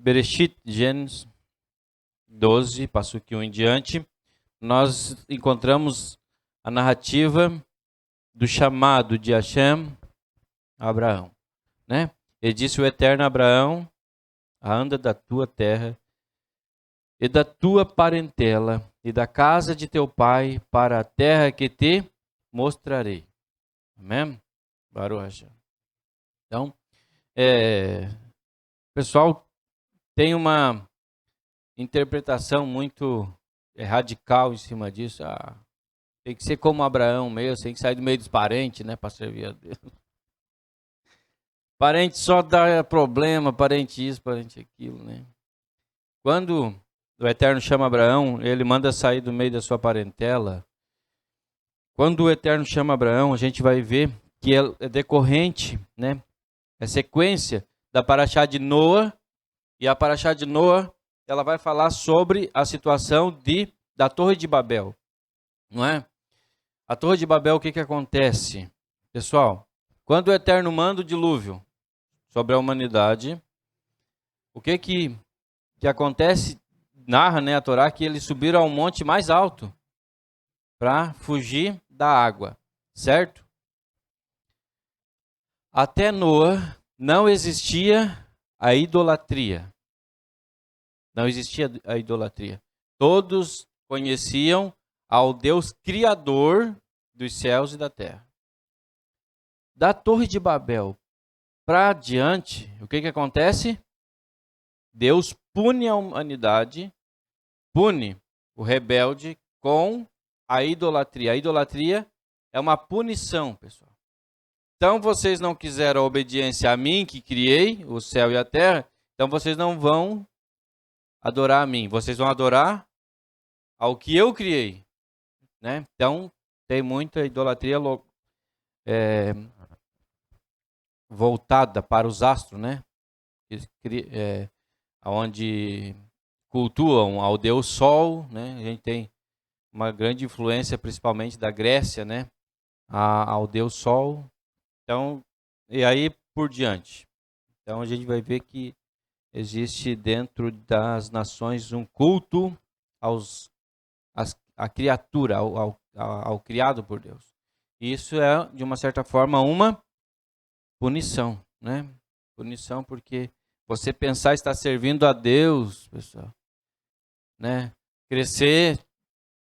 Bereshit, Gênesis 12, Passuque 1 em diante, nós encontramos a narrativa do chamado de Hashem a Abraão, né? Ele disse: o eterno Abraão, anda da tua terra e da tua parentela e da casa de teu pai para a terra que te mostrarei. Amém? Baruch Hashem. Então, o pessoal tem uma interpretação muito radical em cima disso. Tem que ser como Abraão mesmo, tem que sair do meio dos parentes, né, para servir a Deus. Parente só dá problema, parente isso, parente aquilo, né? Quando o Eterno chama Abraão, ele manda sair do meio da sua parentela. Quando o Eterno chama Abraão, a gente vai ver que é decorrente, né? É sequência da Paraxá de Noa, e a Paraxá de Noa, ela vai falar sobre a situação da Torre de Babel, não é? A Torre de Babel, o que acontece? Pessoal, quando o Eterno manda o dilúvio sobre a humanidade, o que acontece? Narra, né, a Torá, que eles subiram ao monte mais alto para fugir da água, certo? Até Noa não existia a idolatria. Não existia a idolatria. Todos conheciam ao Deus Criador dos céus e da terra. Da Torre de Babel para diante, o que acontece? Deus pune a humanidade, pune o rebelde com a idolatria. A idolatria é uma punição, pessoal. Então vocês não quiseram a obediência a mim, que criei o céu e a terra, então vocês não vão adorar a mim. Vocês vão adorar ao que eu criei, né? Então tem muita idolatria voltada para os astros, né? Onde cultuam ao Deus Sol, né? A gente tem uma grande influência, principalmente da Grécia, né? Ao Deus Sol. Então, e aí por diante. Então a gente vai ver que existe dentro das nações um culto à criatura, ao criado por Deus. Isso é, de uma certa forma, uma punição, né? Punição porque você pensar estar servindo a Deus, pessoal, né? Crescer,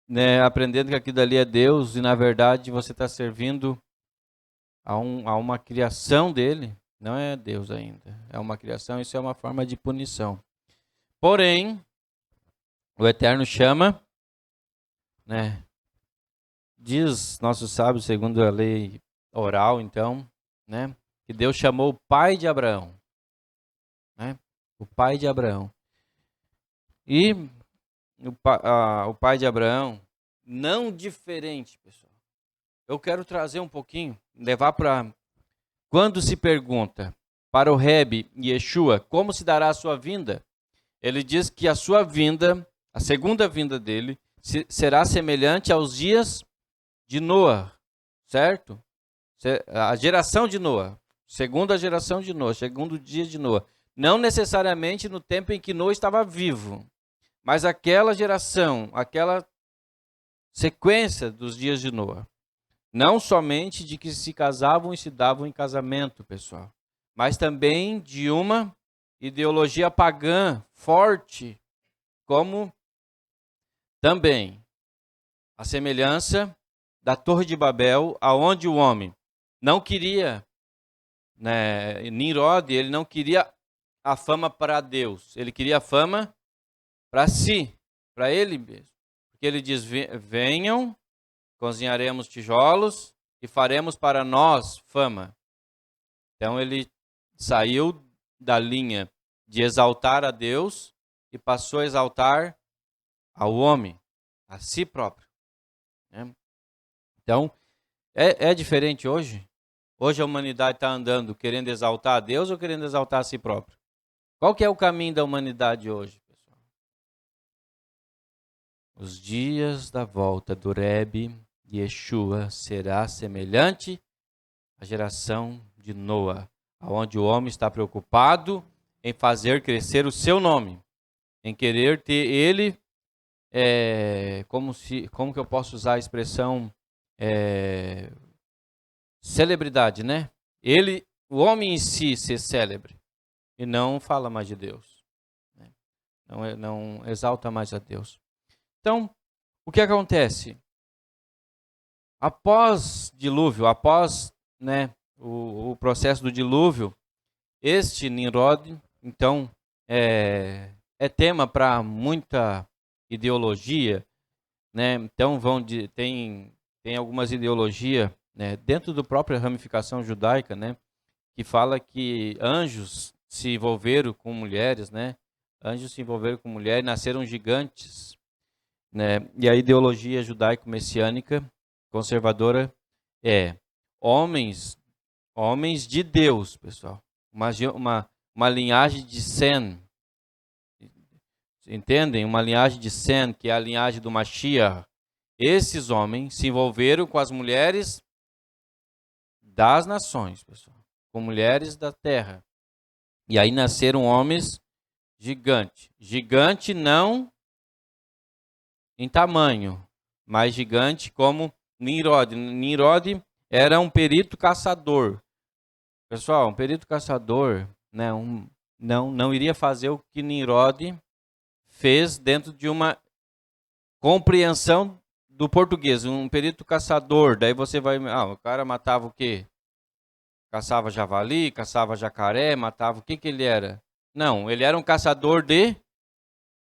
né? Aprendendo que aquilo ali é Deus e, na verdade, você está servindo a uma criação dele. Não é Deus ainda. É uma criação, isso é uma forma de punição. Porém, o Eterno chama, né? Diz nosso sábio, segundo a lei oral, então, né? Que Deus chamou o pai de Abraão, né? O pai de Abraão. E o pai de Abraão, não diferente, pessoal. Eu quero trazer um pouquinho, levar para... Quando se pergunta para o Rebbe Yeshua como se dará a sua vinda, ele diz que a sua vinda, a segunda vinda dele, será semelhante aos dias de Noa, certo? A geração de Noa, segunda geração de Noa, segundo dia de Noa. Não necessariamente no tempo em que Noa estava vivo, mas aquela geração, aquela sequência dos dias de Noa. Não somente de que se casavam e se davam em casamento, pessoal, mas também de uma ideologia pagã forte, como também a semelhança da Torre de Babel, aonde o homem não queria, né, Nimrod, ele não queria a fama para Deus, ele queria a fama para si, para ele mesmo. Porque ele diz: venham, cozinharemos tijolos e faremos para nós fama. Então ele saiu da linha de exaltar a Deus e passou a exaltar ao homem, a si próprio, né? Então, é diferente hoje? Hoje a humanidade está andando querendo exaltar a Deus ou querendo exaltar a si próprio? Qual que é o caminho da humanidade hoje, pessoal? Os dias da volta do Rebbe Yeshua será semelhante à geração de Noa, onde o homem está preocupado em fazer crescer o seu nome, em querer ter ele, como que eu posso usar a expressão celebridade, né? Ele, o homem em si, ser célebre e não fala mais de Deus, né? Não exalta mais a Deus. Então, o que acontece? Após dilúvio, né, o processo do dilúvio, este Nimrod, então, é tema para muita ideologia, né? Então tem algumas ideologias, né, dentro da própria ramificação judaica, né, que fala que anjos se envolveram com mulheres, né? Anjos se envolveram com mulheres, nasceram gigantes, né? E a ideologia judaico-messiânica conservadora é homens de Deus, pessoal. Uma linhagem de Sem. Entendem? Uma linhagem de Sem, que é a linhagem do Mashiach. Esses homens se envolveram com as mulheres das nações, pessoal. Com mulheres da terra. E aí nasceram homens gigantes. Gigante não em tamanho, mas gigante como Nimrod. Nimrod era um perito caçador. Pessoal, um perito caçador, né, não iria fazer o que Nimrod fez dentro de uma compreensão do português. Um perito caçador, daí você vai... o cara matava o quê? Caçava javali, caçava jacaré, matava... O que ele era? Não, ele era um caçador de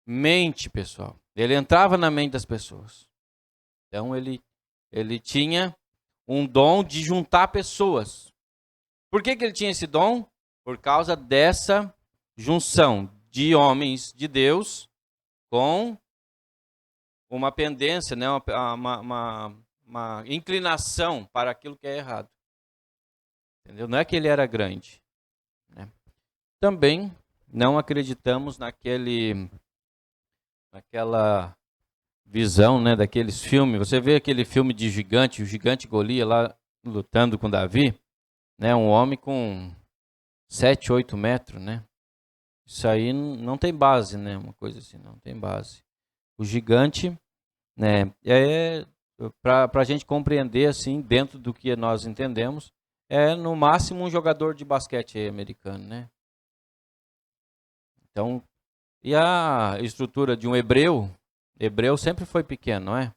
mente, pessoal. Ele entrava na mente das pessoas. Então, ele tinha um dom de juntar pessoas. Por que ele tinha esse dom? Por causa dessa junção de homens de Deus com uma pendência, né? uma inclinação para aquilo que é errado. Entendeu? Não é que ele era grande, né? Também não acreditamos naquela visão, né, daqueles filmes. Você vê aquele filme de gigante, o gigante Golias lá lutando com Davi, né? Um homem com 7, 8 metros, né? Isso aí não tem base, né? Uma coisa assim, não tem base. O gigante, né? Para a gente compreender assim, dentro do que nós entendemos, é no máximo um jogador de basquete americano, né? Então, e a estrutura de um hebreu? Hebreu sempre foi pequeno, não é?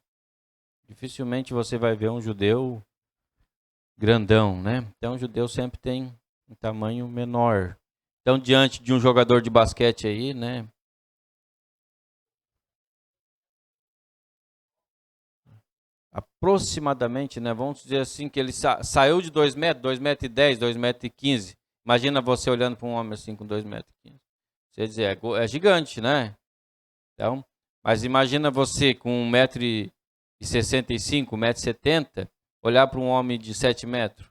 Dificilmente você vai ver um judeu grandão, né? Então, o judeu sempre tem um tamanho menor. Então, diante de um jogador de basquete aí, né? Aproximadamente, né? Vamos dizer assim, que ele saiu de 2 metros, 2 metros e 10, 2 metros e 15. Imagina você olhando para um homem assim com 2 metros e 15. Você dizer, é gigante, né? Então, mas imagina você com 1,65 m, 1,70 m, olhar para um homem de 7 metros.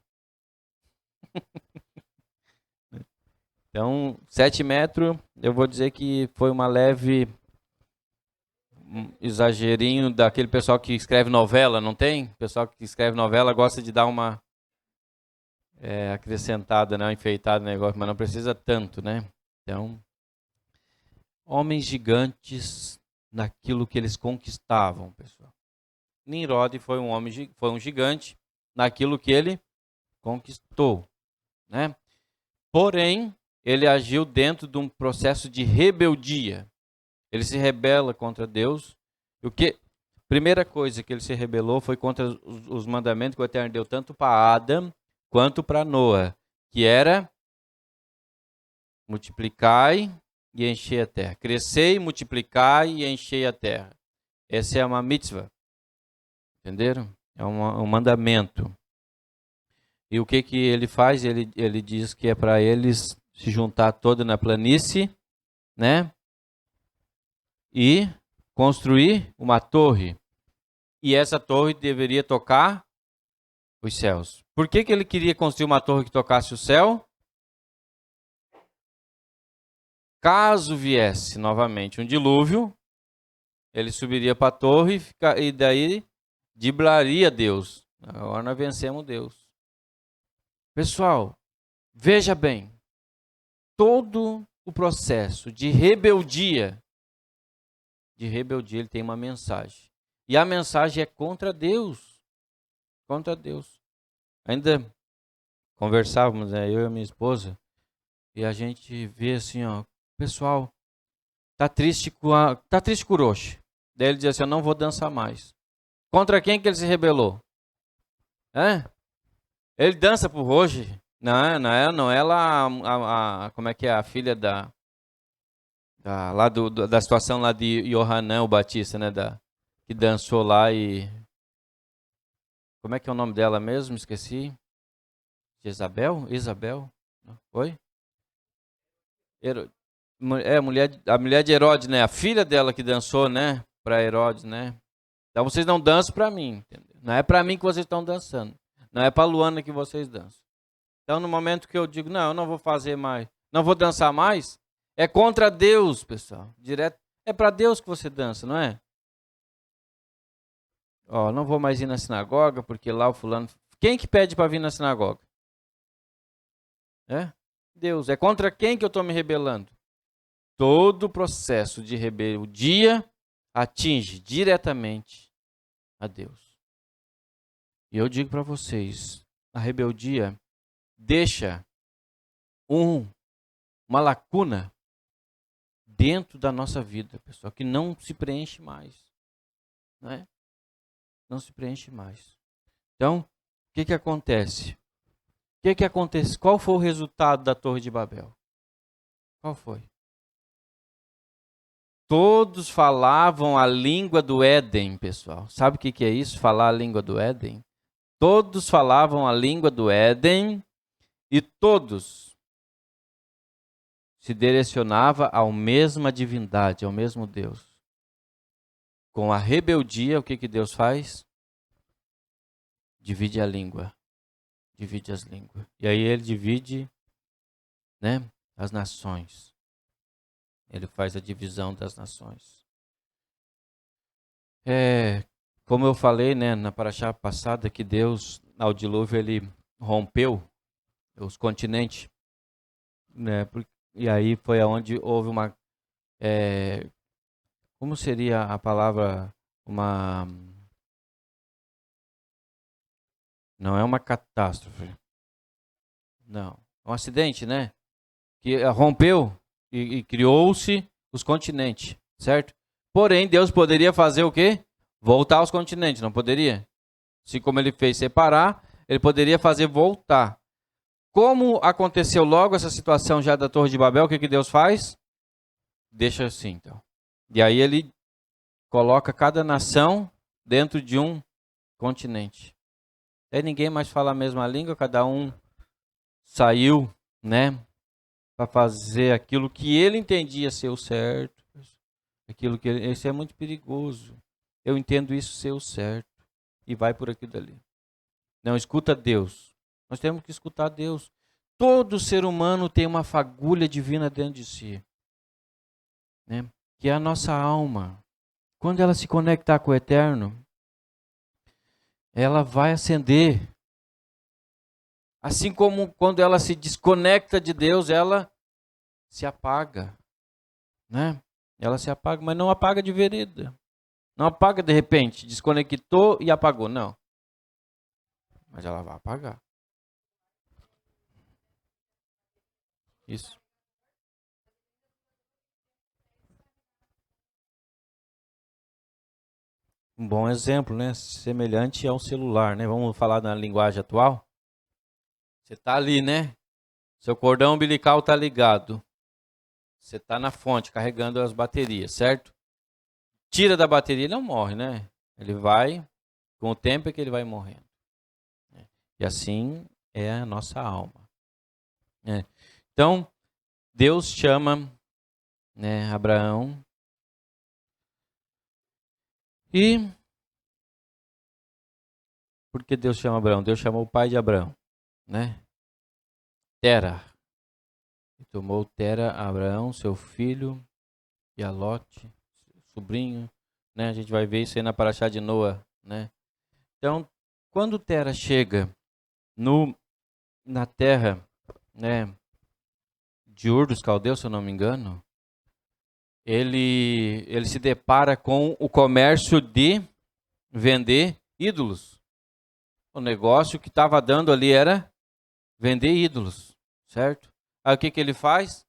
Então, 7 metros, eu vou dizer que foi uma leve exagerinho daquele pessoal que escreve novela, não tem? O pessoal que escreve novela gosta de dar uma acrescentada, né? Uma enfeitada no negócio, mas não precisa tanto, né? Então, homens gigantes naquilo que eles conquistavam, pessoal. Nimrod foi um gigante naquilo que ele conquistou, né? Porém, ele agiu dentro de um processo de rebeldia. Ele se rebela contra Deus. Primeira coisa que ele se rebelou foi contra os mandamentos que o Eterno deu tanto para Adão quanto para Noé, que era multiplicai e enchei a terra. Crescei, multiplicai e enchei a terra. Essa é uma mitzvah. Entenderam? É um mandamento. E o que ele faz? Ele diz que é para eles se juntar todo na planície, né? E construir uma torre. E essa torre deveria tocar os céus. Por que ele queria construir uma torre que tocasse o céu? Caso viesse novamente um dilúvio, ele subiria para a torre e daí driblaria Deus. Agora nós vencemos Deus. Pessoal, veja bem, todo o processo de rebeldia, ele tem uma mensagem. E a mensagem é contra Deus. Contra Deus. Ainda conversávamos, né, eu e a minha esposa, e a gente vê assim, ó, pessoal, tá triste com o Roche. Daí ele diz assim, eu não vou dançar mais. Contra quem que ele se rebelou? Ele dança pro Roche. Não é lá como é que é a filha lá da situação lá de Yohanan o Batista, né, que dançou lá e como é que é o nome dela mesmo? Esqueci. Jezabel? Isabel? Oi? A mulher de Herodes, né? A filha dela que dançou, né? Para Herodes, né? Então vocês não dançam para mim, entendeu? Não é para mim que vocês estão dançando. Não é para Luana que vocês dançam. Então no momento que eu digo, não, eu não vou fazer mais, não vou dançar mais, é contra Deus, pessoal. Direto. É para Deus que você dança, não é? Ó, não vou mais ir na sinagoga porque lá o fulano. Quem que pede para vir na sinagoga? Deus. É contra quem que eu estou me rebelando? Todo o processo de rebeldia atinge diretamente a Deus. E eu digo para vocês, a rebeldia deixa uma lacuna dentro da nossa vida, pessoal, que não se preenche mais. Não é? Não se preenche mais. Então, o que acontece? O que acontece? Qual foi o resultado da Torre de Babel? Qual foi? Todos falavam a língua do Éden, pessoal. Sabe o que é isso? Falar a língua do Éden? Todos falavam a língua do Éden e todos se direcionavam à mesma divindade, ao mesmo Deus. Com a rebeldia, o que Deus faz? Divide a língua. Divide as línguas. E aí ele divide, né, as nações. Ele faz a divisão das nações. Como eu falei, né, na paraxá passada, que Deus, ao dilúvio, ele rompeu os continentes, né, e aí foi aonde houve uma, como seria a palavra, não é uma catástrofe, não, é um acidente, né, que rompeu e criou-se os continentes, certo? Porém, Deus poderia fazer o quê? Voltar aos continentes, não poderia? Assim como ele fez separar, ele poderia fazer voltar. Como aconteceu logo essa situação já da Torre de Babel, o que Deus faz? Deixa assim, então. E aí ele coloca cada nação dentro de um continente. Aí ninguém mais fala a mesma língua, cada um saiu, né, para fazer aquilo que ele entendia ser o certo. Isso é muito perigoso. Eu entendo isso ser o certo e vai por aquilo dali. Não, escuta Deus. Nós temos que escutar Deus. Todo ser humano tem uma fagulha divina dentro de si, né? Que é a nossa alma. Quando ela se conectar com o Eterno, ela vai acender. Assim como quando ela se desconecta de Deus, ela se apaga, né? Ela se apaga, mas não apaga de vereda. Não apaga de repente, desconectou e apagou, não. Mas ela vai apagar. Isso. Um bom exemplo, né? Semelhante ao celular, né? Vamos falar na linguagem atual. Você está ali, né? Seu cordão umbilical está ligado. Você está na fonte carregando as baterias, certo? Tira da bateria, ele não morre, né? Ele vai, com o tempo é que ele vai morrendo. E assim é a nossa alma. Então, Deus chama, né, Abraão. E por que Deus chama Abraão? Deus chamou o pai de Abraão, né? Tera. E tomou Tera, Abraão, seu filho, e a Lote, sobrinho, né? A gente vai ver isso aí na paraxá de Noa, né? Então, quando Tera chega na terra, né, de Ur dos Caldeus, se eu não me engano, ele se depara com o comércio de vender ídolos. O negócio que estava dando ali era vender ídolos, certo? Aí o que ele faz?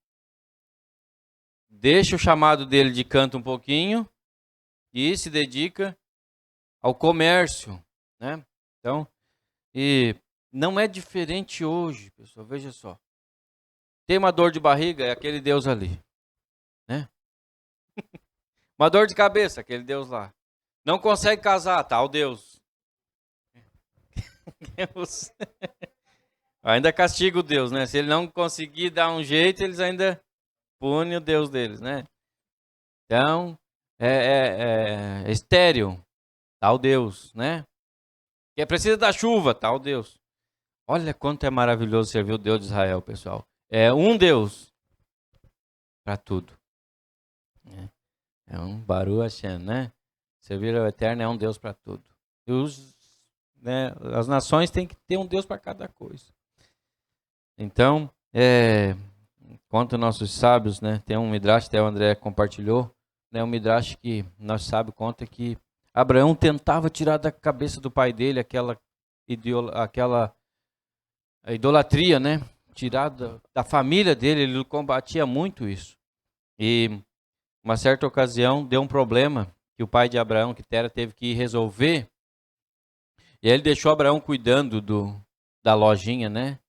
Deixa o chamado dele de canto um pouquinho e se dedica ao comércio, né? Então, e não é diferente hoje, pessoal, veja só. Tem uma dor de barriga, é aquele Deus ali, né? Uma dor de cabeça, aquele Deus lá. Não consegue casar, tal Deus. Deus. Ainda castiga o Deus, né? Se ele não conseguir dar um jeito, eles ainda punem o Deus deles, né? Então, é estéril, tal Deus, né? Que precisa da chuva, tal Deus. Olha quanto é maravilhoso servir o Deus de Israel, pessoal. É um Deus para tudo. É um Baruch Hashem, né? Servir ao Eterno é um Deus para tudo. E as nações têm que ter um Deus para cada coisa. Então, conta nossos sábios, né? Tem um midrash, até o André compartilhou, né? Um midrash que nós sábios conta que Abraão tentava tirar da cabeça do pai dele aquela idolatria, né? Tirar da família dele, ele combatia muito isso. E uma certa ocasião deu um problema que o pai de Abraão, que Tera, teve que ir resolver. E aí ele deixou Abraão cuidando da lojinha, né?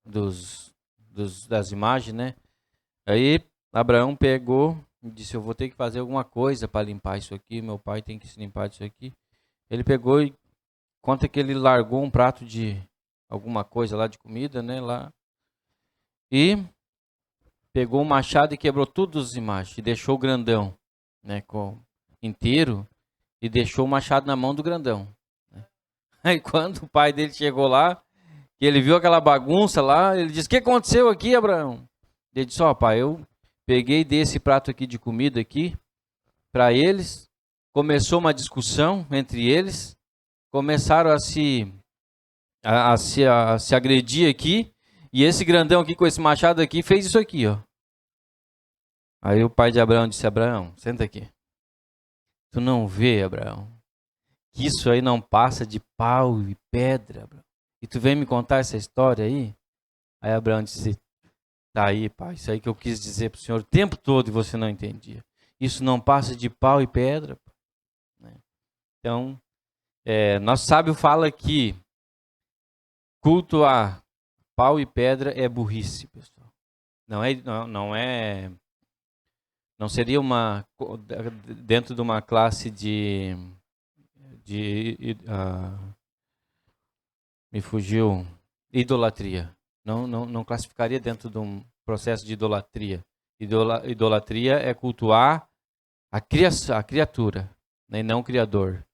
Das imagens, né? Aí Abraão pegou e disse: eu vou ter que fazer alguma coisa para limpar isso aqui. Meu pai tem que se limpar disso aqui. Ele pegou e conta que ele largou um prato de alguma coisa lá de comida, né? Lá. E pegou um machado e quebrou todas as imagens. E deixou o grandão, né? Inteiro. E deixou o machado na mão do grandão. Aí quando o pai dele chegou lá, que ele viu aquela bagunça lá, ele disse: o que aconteceu aqui, Abraão? Ele disse: ó, pai, eu peguei desse prato aqui de comida aqui para eles, começou uma discussão entre eles, começaram a se agredir aqui, e esse grandão aqui com esse machado aqui fez isso aqui, ó. Aí o pai de Abraão disse: Abraão, senta aqui. Tu não vê, Abraão, que isso aí não passa de pau e pedra, Abraão? E tu vem me contar essa história aí? Aí Abraão disse: tá aí, pai, isso aí que eu quis dizer para o senhor o tempo todo e você não entendia. Isso não passa de pau e pedra. Então, nosso sábio fala que culto a pau e pedra é burrice, pessoal. Não seria dentro de uma classe me fugiu, idolatria. Não classificaria dentro de um processo de idolatria. Idolatria é cultuar a criatura, né, e não o Criador.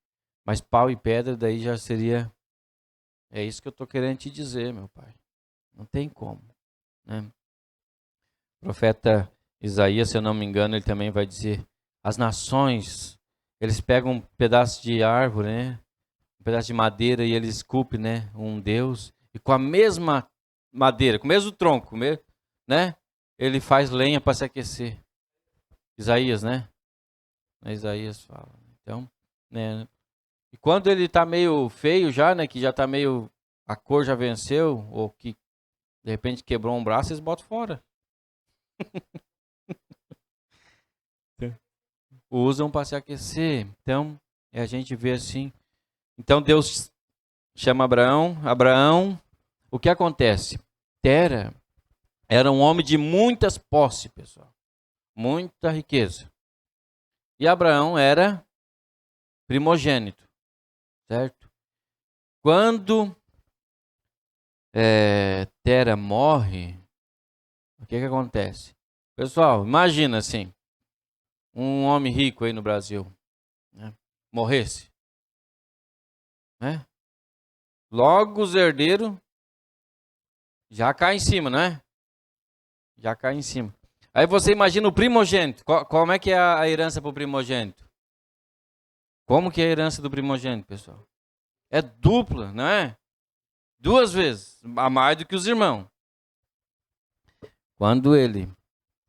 Mas pau e pedra daí já seria... É isso que eu estou querendo te dizer, meu pai. Não tem como, né? O profeta Isaías, se eu não me engano, ele também vai dizer: as nações, eles pegam um pedaço de árvore, né? Um pedaço de madeira e eles esculpem, né? Um Deus. E com a mesma madeira, com o mesmo tronco, né? Ele faz lenha para se aquecer. Isaías, né? Isaías fala. Então, né? E quando ele está meio feio já, né? Que já está meio... A cor já venceu, ou que de repente quebrou um braço, eles botam fora. Usam para se aquecer. Então, a gente vê assim. Então, Deus chama Abraão. O que acontece? Tera era um homem de muitas posses, pessoal. Muita riqueza. E Abraão era primogênito, certo? Quando Tera morre, o que acontece? Pessoal, imagina assim, um homem rico aí no Brasil, né, morresse, né? Logo os herdeiros já caem em cima, né? Já cai em cima. Aí você imagina o primogênito. Como é que é a herança para o primogênito? Como que é a herança do primogênito, pessoal? É dupla, não é? 2 vezes, a mais do que os irmãos. Quando ele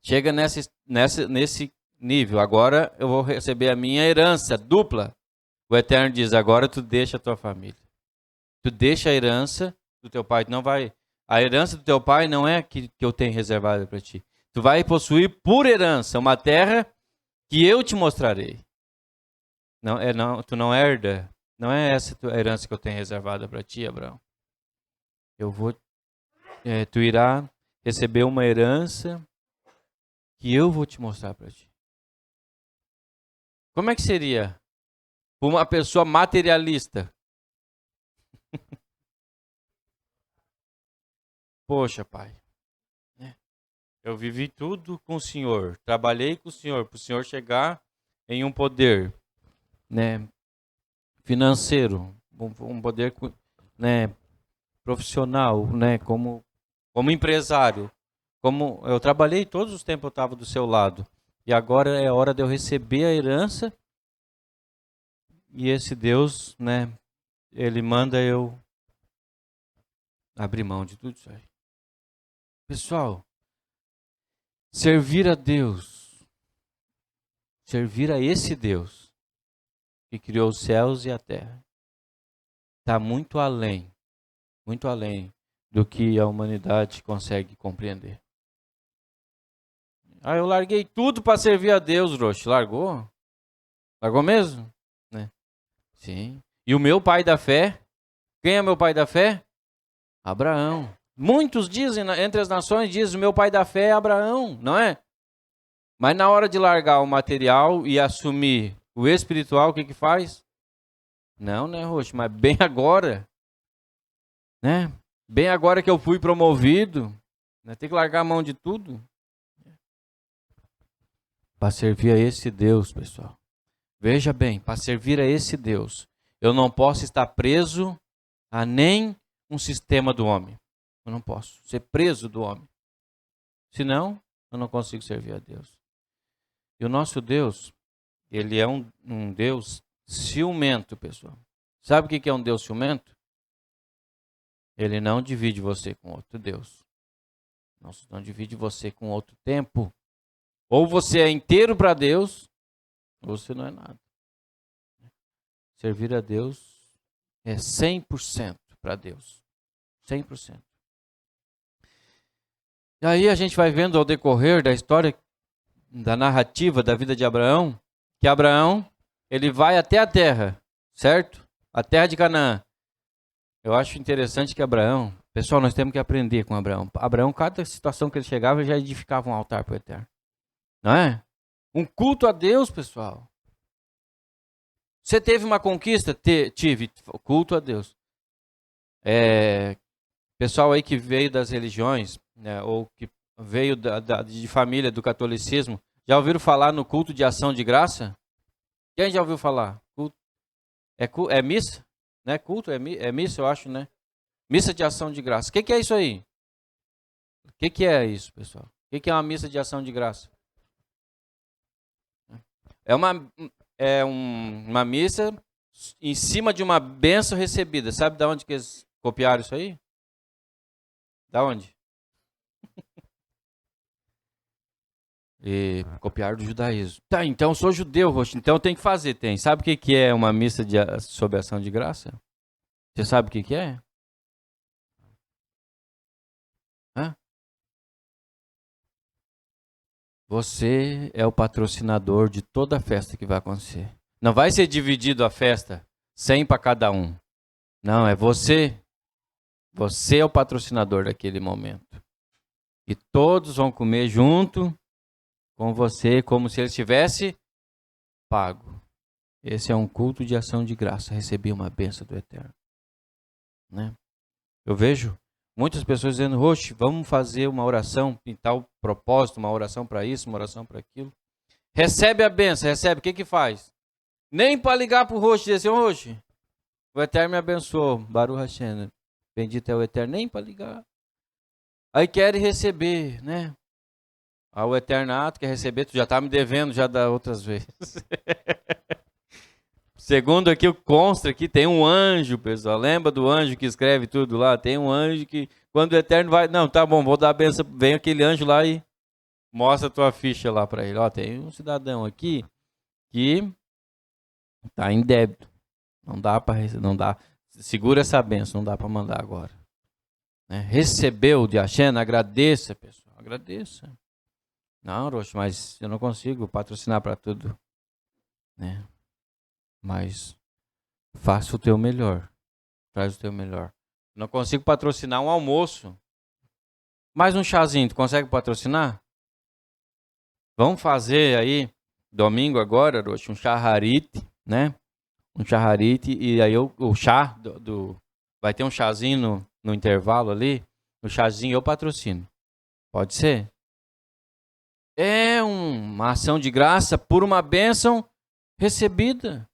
Chega nesse nível. Agora eu vou receber a minha herança dupla. O Eterno diz, agora tu deixa a tua família. Tu deixa a herança do teu pai. Não vai. A herança do teu pai não é que eu tenho reservada para ti. Tu vai possuir por herança uma terra que eu te mostrarei. Tu não herda. Não é essa a herança que eu tenho reservada para ti, Abraão. Tu irá receber uma herança que eu vou te mostrar para ti. Como é que seria uma pessoa materialista? Poxa, pai, eu vivi tudo com o Senhor, trabalhei com o Senhor, para o Senhor chegar em um poder, financeiro, um poder, profissional, como empresário. Como eu trabalhei todos os tempos, eu estava do seu lado. E agora é hora de eu receber a herança. E esse Deus, ele manda eu abrir mão de tudo isso aí. Pessoal, servir a Deus, servir a esse Deus que criou os céus e a terra, está muito além do que a humanidade consegue compreender. Eu larguei tudo para servir a Deus, Roche. Largou? Largou mesmo? Sim. E o meu pai da fé? Quem é meu pai da fé? Abraão. Muitos dizem, entre as nações, dizem, o meu pai da fé é Abraão, não é? Mas na hora de largar o material e assumir o espiritual, o que faz? Não, Roche, mas bem agora, Bem agora que eu fui promovido, tem que largar a mão de tudo. Para servir a esse Deus, pessoal. Veja bem, para servir a esse Deus, eu não posso estar preso a nem um sistema do homem. Eu não posso ser preso do homem. Senão, eu não consigo servir a Deus. E o nosso Deus, ele é um Deus ciumento, pessoal. Sabe o que é um Deus ciumento? Ele não divide você com outro Deus. Não divide você com outro tempo. Ou você é inteiro para Deus, ou você não é nada. Servir a Deus é 100% para Deus. 100%. E aí a gente vai vendo ao decorrer da história, da narrativa da vida de Abraão, que Abraão, ele vai até a terra, certo? A terra de Canaã. Eu acho interessante que Abraão, pessoal, nós temos que aprender com Abraão. Abraão, cada situação que ele chegava, já edificava um altar para o Eterno. Não é? Um culto a Deus, pessoal. Você teve uma conquista? Tive. Culto a Deus. Pessoal aí que veio das religiões, ou que veio de família do catolicismo, já ouviram falar no culto de ação de graça? Quem já ouviu falar? Culto. É missa? Culto é missa, eu acho, Missa de ação de graça. O que é isso aí? O que é isso, pessoal? O que é uma missa de ação de graça? É uma missa em cima de uma bênção recebida. Sabe de onde que eles copiaram isso aí? Da onde? Copiaram do judaísmo. Tá, então eu sou judeu, Roxo, então tem que fazer, tem. Sabe o que é uma missa sob ação de graça? Você sabe o que é? Você é o patrocinador de toda a festa que vai acontecer. Não vai ser dividido a festa 100 para cada um. Não, é você. Você é o patrocinador daquele momento. E todos vão comer junto com você, como se ele tivesse pago. Esse é um culto de ação de graça. Receber uma bênção do Eterno. Eu vejo muitas pessoas dizendo, Roxo, vamos fazer uma oração em tal propósito, uma oração para isso, uma oração para aquilo. Recebe a bênção, recebe, o que faz? Nem para ligar para o Roxo e dizer, Roxo, o Eterno me abençoou, Baruch Hashem, bendito é o Eterno, nem para ligar. Aí quer receber, O Eternato quer receber, tu já está me devendo já da outras vezes. Segundo aqui, consta que tem um anjo, pessoal. Lembra do anjo que escreve tudo lá? Tem um anjo que, quando o Eterno vai... Não, tá bom, vou dar a benção. Vem aquele anjo lá e Mostra a tua ficha lá para ele. Ó, tem um cidadão aqui que tá em débito. Não dá para não dá. Segura essa benção, não dá para mandar agora. Né? Recebeu de Hashem, agradeça, pessoal. Agradeça. Não, Roxo, mas eu não consigo patrocinar para tudo. Né? Mas faça o teu melhor. Faz o teu melhor. Não consigo patrocinar um almoço. Mais um chazinho, tu consegue patrocinar? Vamos fazer aí, domingo agora, Roxo, um charrarite, né? Um charrarite, e aí o chá vai ter um chazinho no intervalo ali. O chazinho eu patrocino. Pode ser? É uma ação de graça por uma bênção recebida.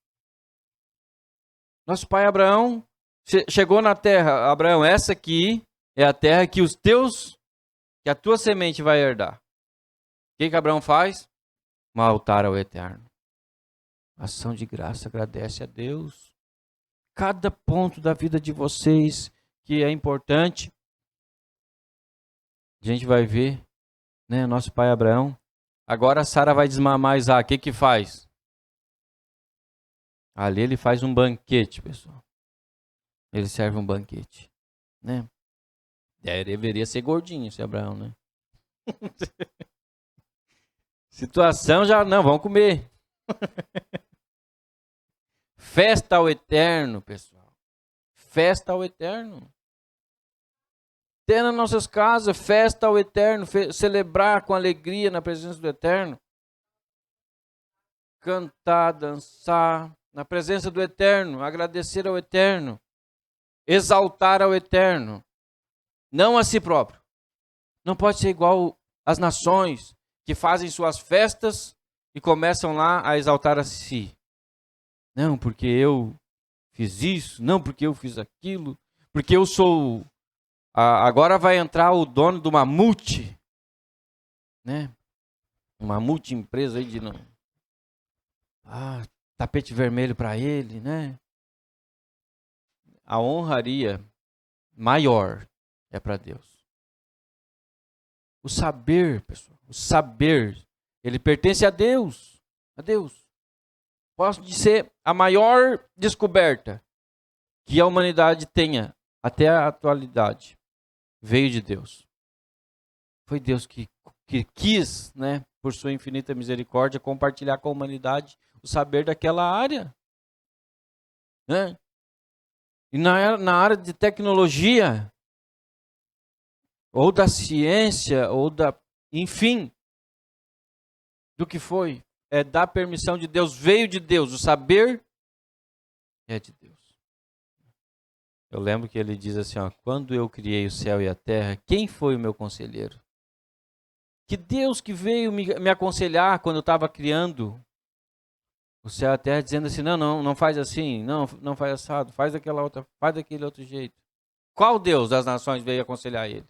Nosso pai Abraão chegou na terra. Abraão, essa aqui é a terra que que a tua semente vai herdar. O que Abraão faz? Um altar ao Eterno. Ação de graça, agradece a Deus. Cada ponto da vida de vocês que é importante, a gente vai ver, né? Nosso pai Abraão. Agora a Sara vai desmamar Isaac. O que faz? Ali ele faz um banquete, pessoal. Ele serve um banquete, né? Deveria ser gordinho esse Abraão, né? Situação já não, vamos comer. Festa ao Eterno, pessoal. Festa ao Eterno. Ter nas nossas casas, festa ao Eterno, celebrar com alegria na presença do Eterno. Cantar, dançar na presença do Eterno, agradecer ao Eterno, exaltar ao Eterno, não a si próprio. Não pode ser igual às nações que fazem suas festas e começam lá a exaltar a si. Não, porque eu fiz isso, não, porque eu fiz aquilo, porque eu sou... Agora vai entrar o dono do Mamute, né? Uma multi-empresa aí de... tapete vermelho para ele, né? A honraria maior é para Deus. O saber, pessoal, o saber, ele pertence a Deus. A Deus. Posso dizer, a maior descoberta que a humanidade tenha até a atualidade veio de Deus. Foi Deus que quis, né, por sua infinita misericórdia, compartilhar com a humanidade o saber daquela área. Né? E na área de tecnologia, ou da ciência, ou da... enfim, do que foi. É da permissão de Deus, veio de Deus. O saber é de Deus. Eu lembro que ele diz assim, ó, quando eu criei o céu e a terra, quem foi o meu conselheiro? Que Deus que veio me aconselhar quando eu estava criando o céu e a terra, dizendo assim, não faz assim, não faz assado, faz daquele outro jeito. Qual Deus das nações veio aconselhar ele?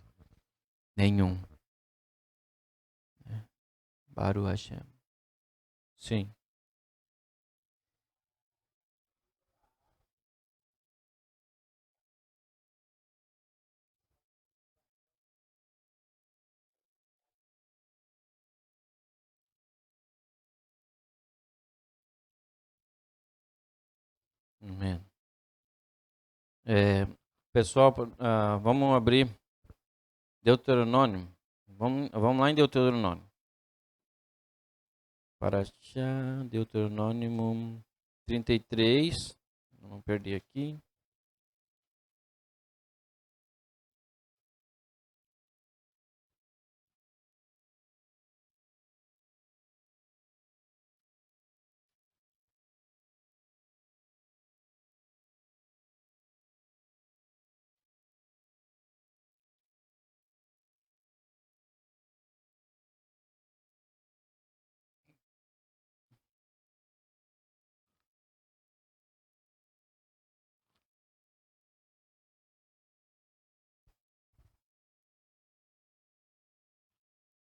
Nenhum. Baruch Hashem. Sim. Amém. Pessoal, vamos abrir Deuteronômio. Vamos lá em Deuteronômio. Paraxá, Deuteronômio 33. Não perdi aqui.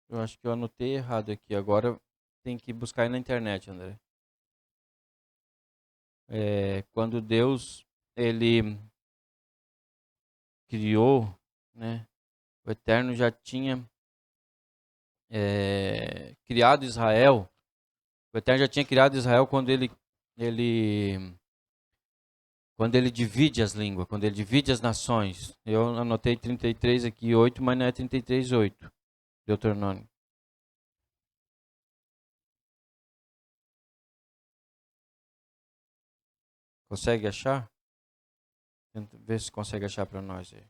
Eu acho que eu anotei errado aqui. Agora tem que buscar aí na internet, André. Quando Deus ele criou, né? O Eterno já tinha criado Israel. O Eterno já tinha criado Israel quando ele divide as línguas, quando ele divide as nações. Eu anotei 33 aqui, 8, mas não é 33, 8. Deuteronômio. Consegue achar? Tenta ver se consegue achar para nós aí.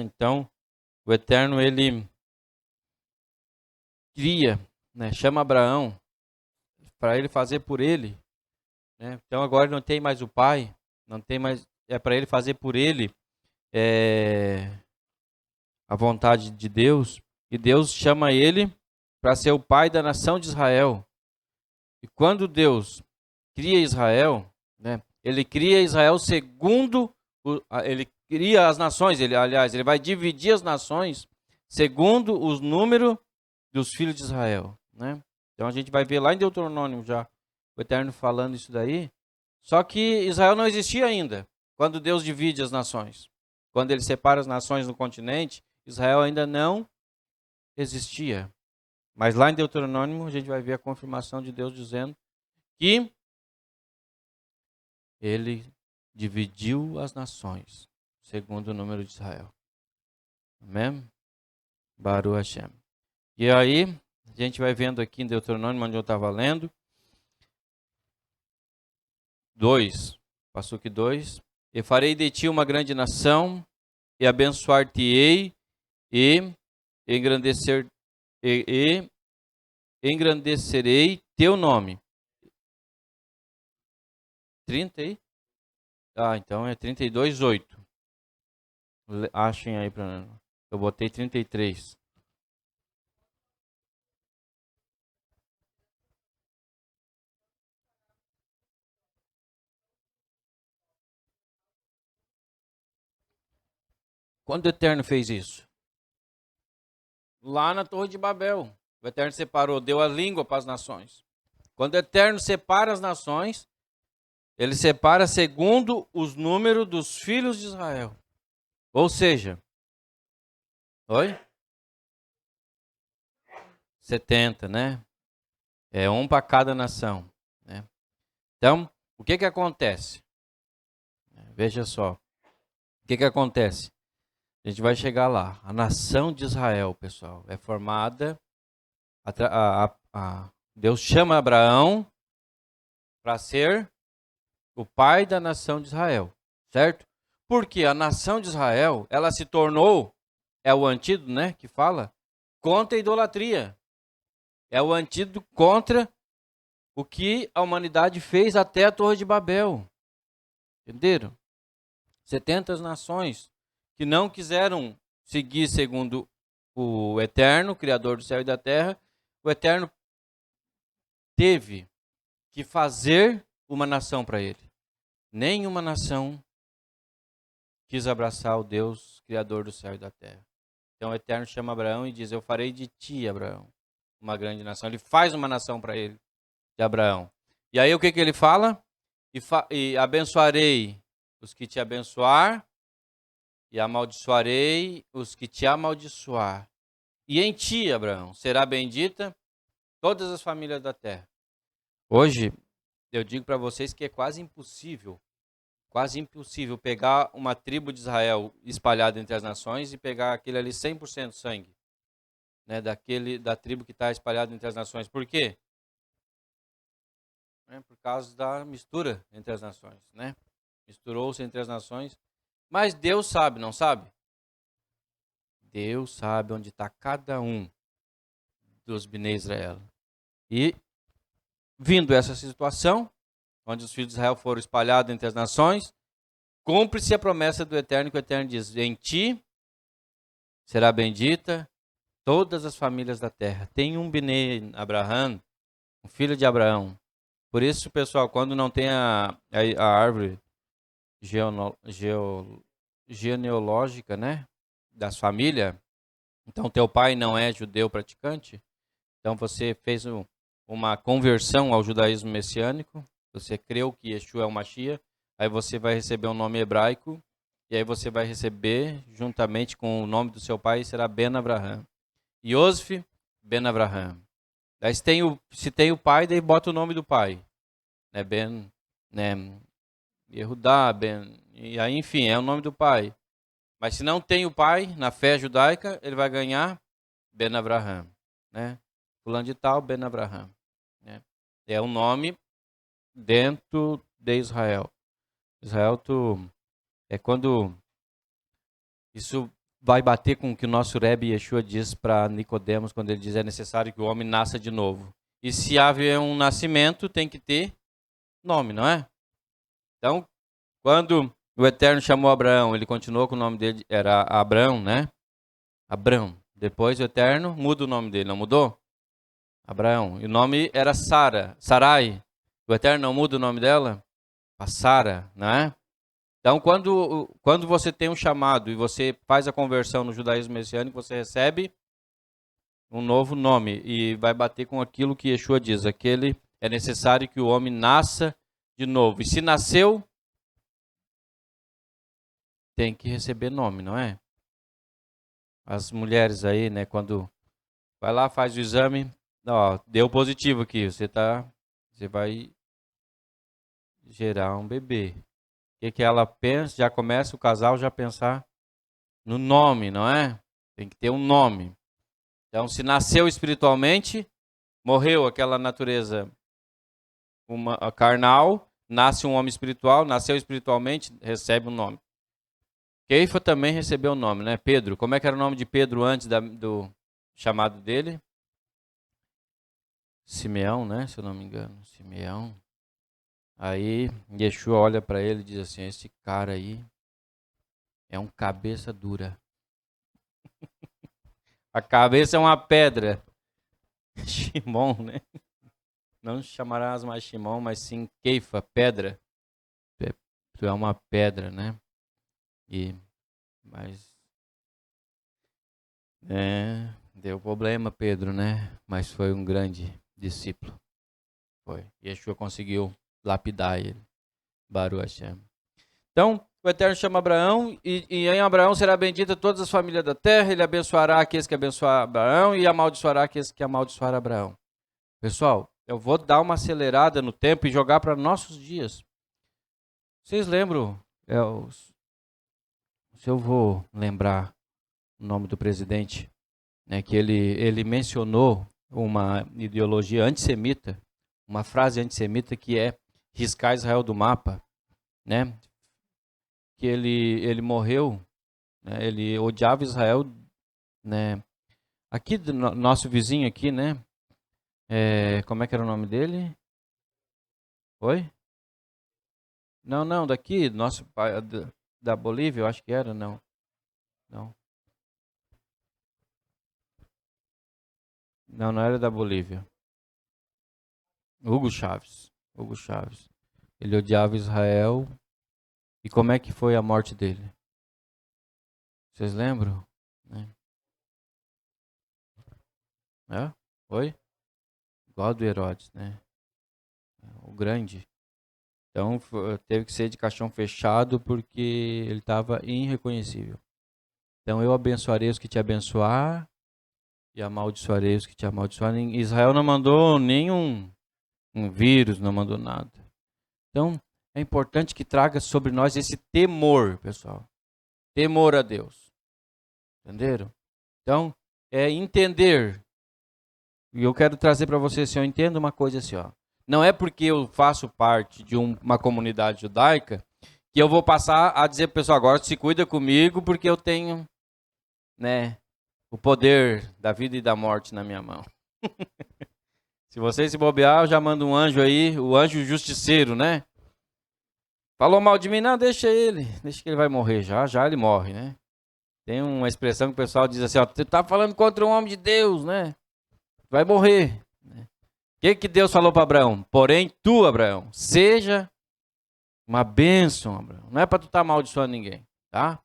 Então, o Eterno, ele cria, né, chama Abraão para ele fazer por ele. Né? Então, agora não tem mais o pai, não tem mais, é para ele fazer por ele a vontade de Deus. E Deus chama ele para ser o pai da nação de Israel. E quando Deus cria Israel, né, ele cria Israel segundo, ele cria as nações, ele vai dividir as nações segundo os números dos filhos de Israel. Né? Então a gente vai ver lá em Deuteronômio já, o Eterno falando isso daí. Só que Israel não existia ainda, quando Deus divide as nações. Quando ele separa as nações no continente, Israel ainda não existia. Mas lá em Deuteronômio a gente vai ver a confirmação de Deus dizendo que ele dividiu as nações segundo o número de Israel. Amém? Baruch Hashem. E aí, a gente vai vendo aqui em Deuteronômio, onde eu estava lendo, 2, Passuque 2, e farei de ti uma grande nação, e abençoar-te-ei, e engrandecerei teu nome. 30 aí? Ah, então é 32, 8. Achem aí para mim. Eu botei 33. Quando o Eterno fez isso? Lá na Torre de Babel. O Eterno separou, deu a língua para as nações. Quando o Eterno separa as nações, ele separa segundo os números dos filhos de Israel. Ou seja, oi? 70, né? É um para cada nação. Né? Então, o que acontece? Veja só. O que acontece? A gente vai chegar lá. A nação de Israel, pessoal, é formada. Deus chama Abraão para ser o pai da nação de Israel, certo? Porque a nação de Israel, ela se tornou, é o antídoto, né, que fala, contra a idolatria. É o antídoto contra o que a humanidade fez até a Torre de Babel. Entenderam? 70 nações que não quiseram seguir segundo o Eterno, Criador do céu e da terra. O Eterno teve que fazer uma nação para ele. Nenhuma nação quis abraçar o Deus, Criador do céu e da terra. Então o Eterno chama Abraão e diz, eu farei de ti, Abraão, uma grande nação. Ele faz uma nação para ele, de Abraão. E aí o que ele fala? E abençoarei os que te abençoar, e amaldiçoarei os que te amaldiçoar. E em ti, Abraão, será bendita todas as famílias da terra. Hoje, eu digo para vocês que é quase impossível pegar uma tribo de Israel espalhada entre as nações e pegar aquele ali 100% sangue, né, da tribo que está espalhada entre as nações. Por quê? Por causa da mistura entre as nações, né? Misturou-se entre as nações. Mas Deus sabe, não sabe? Deus sabe onde está cada um dos Bnei Israel. E, vindo essa situação, onde os filhos de Israel foram espalhados entre as nações, cumpre-se a promessa do Eterno, que o Eterno diz, em ti será bendita todas as famílias da terra. Tem um Bnei Abraham, um filho de Abraão. Por isso, pessoal, quando não tem a árvore genealógica, né, das famílias. Então, teu pai não é judeu praticante. Então, você fez uma conversão ao judaísmo messiânico. Você creu que Yeshua é o Mashiach. Aí você vai receber um nome hebraico. E aí você vai receber, juntamente com o nome do seu pai, será Ben Abraham. Yosef Ben Abraham. Daí se tem o pai, daí bota o nome do pai. Né, Ben, né, Yehudá, Ben. E aí, enfim, é o nome do pai. Mas se não tem o pai, na fé judaica, ele vai ganhar Ben Abraham. Né? Fulano de tal, Ben Abraham. Né? É um nome dentro de Israel. Israel, é quando isso vai bater com o que o nosso Rebbe Yeshua diz para Nicodemos, quando ele diz é necessário que o homem nasça de novo. E se haver um nascimento, tem que ter nome, não é? Então, quando o Eterno chamou Abraão, ele continuou com o nome dele, era Abrão, né? Abrão. Depois o Eterno muda o nome dele, não mudou? Abraão. E o nome era Sara, Sarai. O Eterno não muda o nome dela? A Sara, não é? Então, quando você tem um chamado e você faz a conversão no judaísmo messiânico, você recebe um novo nome e vai bater com aquilo que Yeshua diz. Aquele é necessário que o homem nasça de novo. E se nasceu, tem que receber nome, não é? As mulheres aí, né, quando vai lá, faz o exame, ó, deu positivo aqui, você vai gerar um bebê. O que ela pensa? Já começa o casal já a pensar no nome, não é? Tem que ter um nome. Então, se nasceu espiritualmente, morreu aquela natureza carnal, nasce um homem espiritual, nasceu espiritualmente, recebe um nome. Keifa também recebeu o nome, né? Pedro. Como é que era o nome de Pedro antes do chamado dele? Simeão, né? Se eu não me engano. Simeão. Aí Yeshua olha para ele e diz assim: esse cara aí é um cabeça dura. A cabeça é uma pedra. Shimon, né? Não chamarás mais Shimon, mas sim Keifa, pedra. Tu é uma pedra, né? Mas deu problema, Pedro, né? Mas foi um grande discípulo. Foi. Yeshua conseguiu lapidar ele. Baruch Hashem. Então, o Eterno chama Abraão, e em Abraão será bendita todas as famílias da terra, ele abençoará aqueles que abençoarem Abraão e amaldiçoará aqueles que amaldiçoarem Abraão. Pessoal, eu vou dar uma acelerada no tempo e jogar para nossos dias. Vocês lembram? Se eu vou lembrar o nome do presidente, né, que ele mencionou uma ideologia antissemita, uma frase antissemita que é riscar Israel do mapa, né? Que ele morreu, né? Ele odiava Israel, né? Aqui nosso vizinho aqui, né? Como é que era o nome dele? Oi? Não, daqui, nosso pai da Bolívia, eu acho que era, não. Não era da Bolívia. Hugo Chávez. Hugo Chávez. Ele odiava Israel. E como é que foi a morte dele? Vocês lembram? Oi? Igual do Herodes, né? O grande. Então teve que ser de caixão fechado porque ele estava irreconhecível. Então eu abençoarei os que te abençoar e amaldiçoarei os que te amaldiçoarem. Israel não mandou nenhum vírus, não mandou nada. Então é importante que traga sobre nós esse temor, pessoal. Temor a Deus. Entenderam? Então é entender. E eu quero trazer para você assim, eu entendo uma coisa assim, ó. Não é porque eu faço parte de uma comunidade judaica que eu vou passar a dizer para o pessoal, agora se cuida comigo porque eu tenho, né, o poder da vida e da morte na minha mão. Se você se bobear, eu já mando um anjo aí, o anjo justiceiro, né? Falou mal de mim? Não, deixa que ele vai morrer já ele morre, né? Tem uma expressão que o pessoal diz assim, ó, você tá falando contra um homem de Deus, né? Vai morrer. O que Deus falou para Abraão? Porém, tu, Abraão, seja uma bênção, Abraão. Não é para tu estar amaldiçoando ninguém, tá?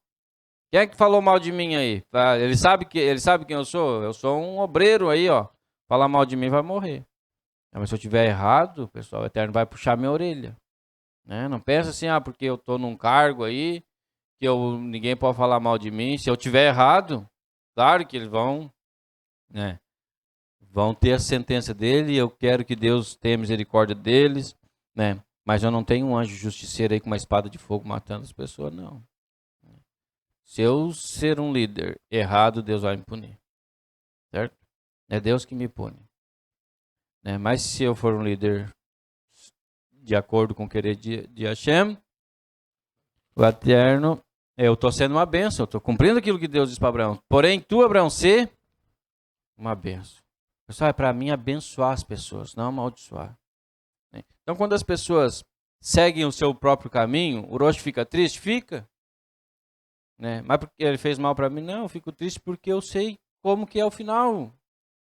Quem é que falou mal de mim aí? Ele sabe quem eu sou? Eu sou um obreiro aí, ó. Falar mal de mim vai morrer. Mas se eu tiver errado, o pessoal eterno vai puxar minha orelha. Né? Não pensa assim, porque eu tô num cargo aí, que ninguém pode falar mal de mim. Se eu tiver errado, claro que eles vão, né? Vão ter a sentença dele, e eu quero que Deus tenha misericórdia deles, né? Mas eu não tenho um anjo justiceiro aí com uma espada de fogo matando as pessoas, não. Se eu ser um líder errado, Deus vai me punir, certo? É Deus que me pune. Né? Mas se eu for um líder de acordo com o querer de Hashem, o Eterno, eu estou sendo uma bênção, eu estou cumprindo aquilo que Deus disse para Abraão. Porém, tu, Abraão, ser uma bênção. Pessoal, é para mim abençoar as pessoas, não amaldiçoar. Então, quando as pessoas seguem o seu próprio caminho, o Rosh fica triste? Fica. Né? Mas porque ele fez mal para mim? Não, eu fico triste porque eu sei como que é o final.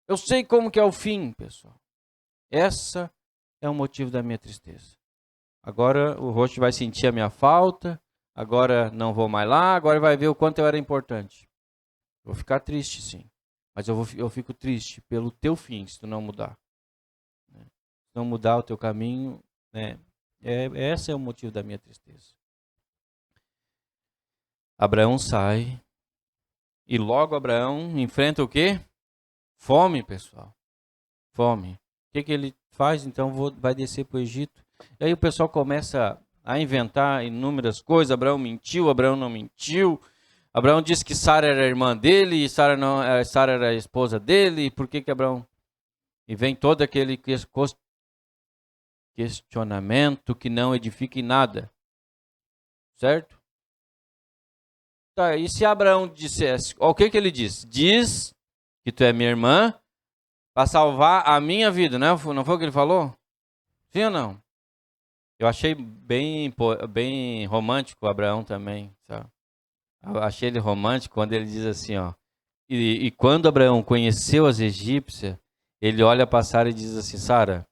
Eu sei como que é o fim, pessoal. Essa é o motivo da minha tristeza. Agora o Rosh vai sentir a minha falta, agora não vou mais lá, agora vai ver o quanto eu era importante. Vou ficar triste, sim. Mas eu fico triste pelo teu fim, se tu não mudar. Se não mudar o teu caminho, né? Esse é o motivo da minha tristeza. Abraão sai, e logo Abraão enfrenta o quê? Fome, pessoal. Fome. O que ele faz? Então vai descer para o Egito. E aí o pessoal começa a inventar inúmeras coisas. Abraão mentiu, Abraão não mentiu. Abraão disse que Sara era a irmã dele, e Sara era a esposa dele. E por que Abraão? E vem todo aquele questionamento que não edifica em nada. Certo? Tá, e se Abraão dissesse, o que ele diz? Diz que tu é minha irmã para salvar a minha vida, né? Não foi o que ele falou? Sim ou não? Eu achei bem romântico o Abraão também, sabe? Eu achei ele romântico quando ele diz assim, ó. E quando Abraão conheceu as egípcias, ele olha para Sara e diz assim, Sara,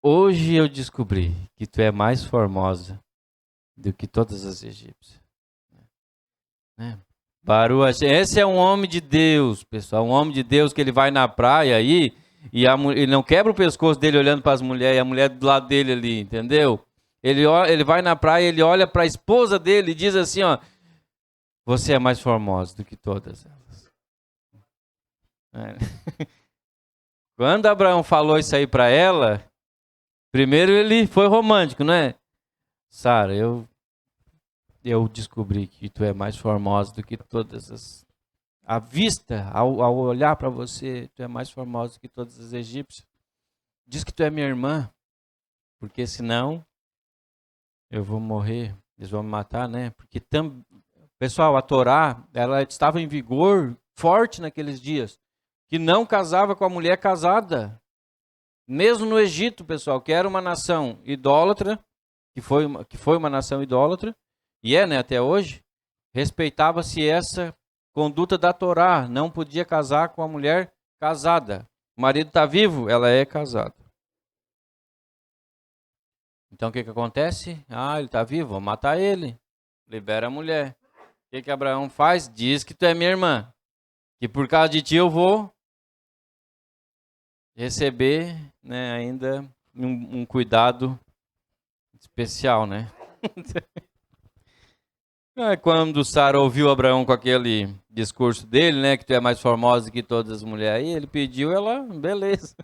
hoje eu descobri que tu é mais formosa do que todas as egípcias. Né? Baruch, esse é um homem de Deus, pessoal, um homem de Deus que ele vai na praia aí e ele não quebra o pescoço dele olhando para as mulheres, e a mulher do lado dele ali, entendeu? Ele vai na praia, ele olha para a esposa dele e diz assim, ó, você é mais formosa do que todas elas. É. Quando Abraão falou isso aí para ela, primeiro ele foi romântico, não é? Sara, eu descobri que tu é mais formosa do que todas as. À vista, ao olhar para você, tu é mais formosa do que todas as egípcias. Diz que tu é minha irmã, porque senão eu vou morrer, eles vão me matar, né? Porque pessoal, a Torá, ela estava em vigor forte naqueles dias, que não casava com a mulher casada. Mesmo no Egito, pessoal, que era uma nação idólatra, que foi uma nação idólatra, e é, né, até hoje, respeitava-se essa conduta da Torá, não podia casar com a mulher casada. O marido está vivo, ela é casada. Então o que acontece? Ele está vivo, vou matar ele. Libera a mulher. O que Abraão faz? Diz que tu é minha irmã. Que por causa de ti eu vou receber, né, ainda um cuidado especial, né? Quando Sara ouviu Abraão com aquele discurso dele, né, que tu é mais formosa que todas as mulheres, aí ele pediu, ela, beleza.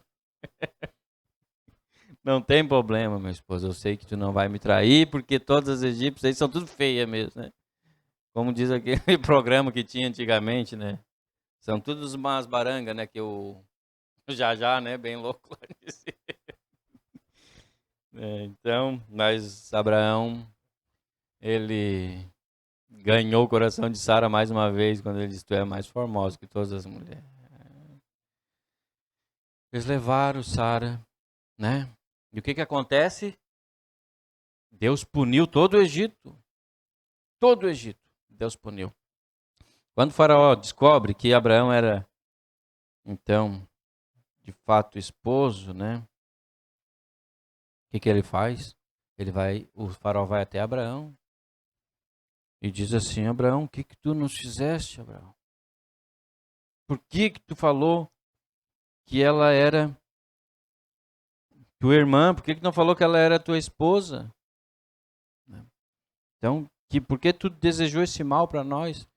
Não tem problema, meu esposo, eu sei que tu não vai me trair, porque todas as egípcias aí são tudo feias mesmo, né? Como diz aquele programa que tinha antigamente, né? São todas umas barangas, né, que o já, né, bem louco lá disse. Então, mas Abraão, ele ganhou o coração de Sara mais uma vez quando ele disse: tu é mais formosa que todas as mulheres. Eles levaram Sara, né? E o que acontece? Deus puniu todo o Egito. Todo o Egito. Deus puniu. Quando o faraó descobre que Abraão era, então, de fato esposo, né? O que ele faz? O faraó vai até Abraão E diz assim: Abraão, o que tu nos fizeste, Abraão? Por que tu falou que ela era tua irmã? Por que não falou que ela era tua esposa? Então, por que tu desejou esse mal para nós?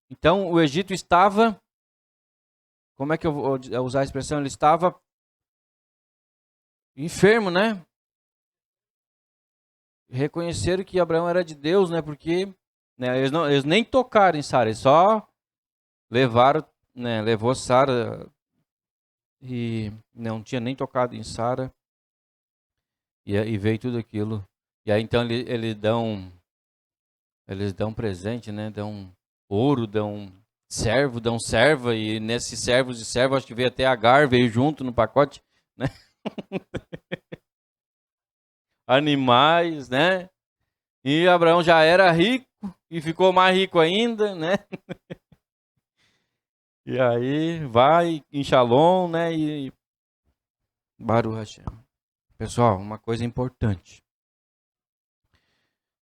Então, o Egito estava, como é que eu vou usar a expressão? Ele estava enfermo, né? Reconheceram que Abraão era de Deus, né? Porque né, eles nem tocaram em Sara, eles só levaram, né? Levou Sara e não tinha nem tocado em Sara e veio tudo aquilo. E aí então eles dão presente, né? Dão ouro, dão servo, dão serva, e nesses servos e servas, acho que veio até Agar, veio junto no pacote, né? Animais, né? E Abraão já era rico e ficou mais rico ainda, né? E aí vai em Shalom, né? E Baruch Hashem. Pessoal, uma coisa importante,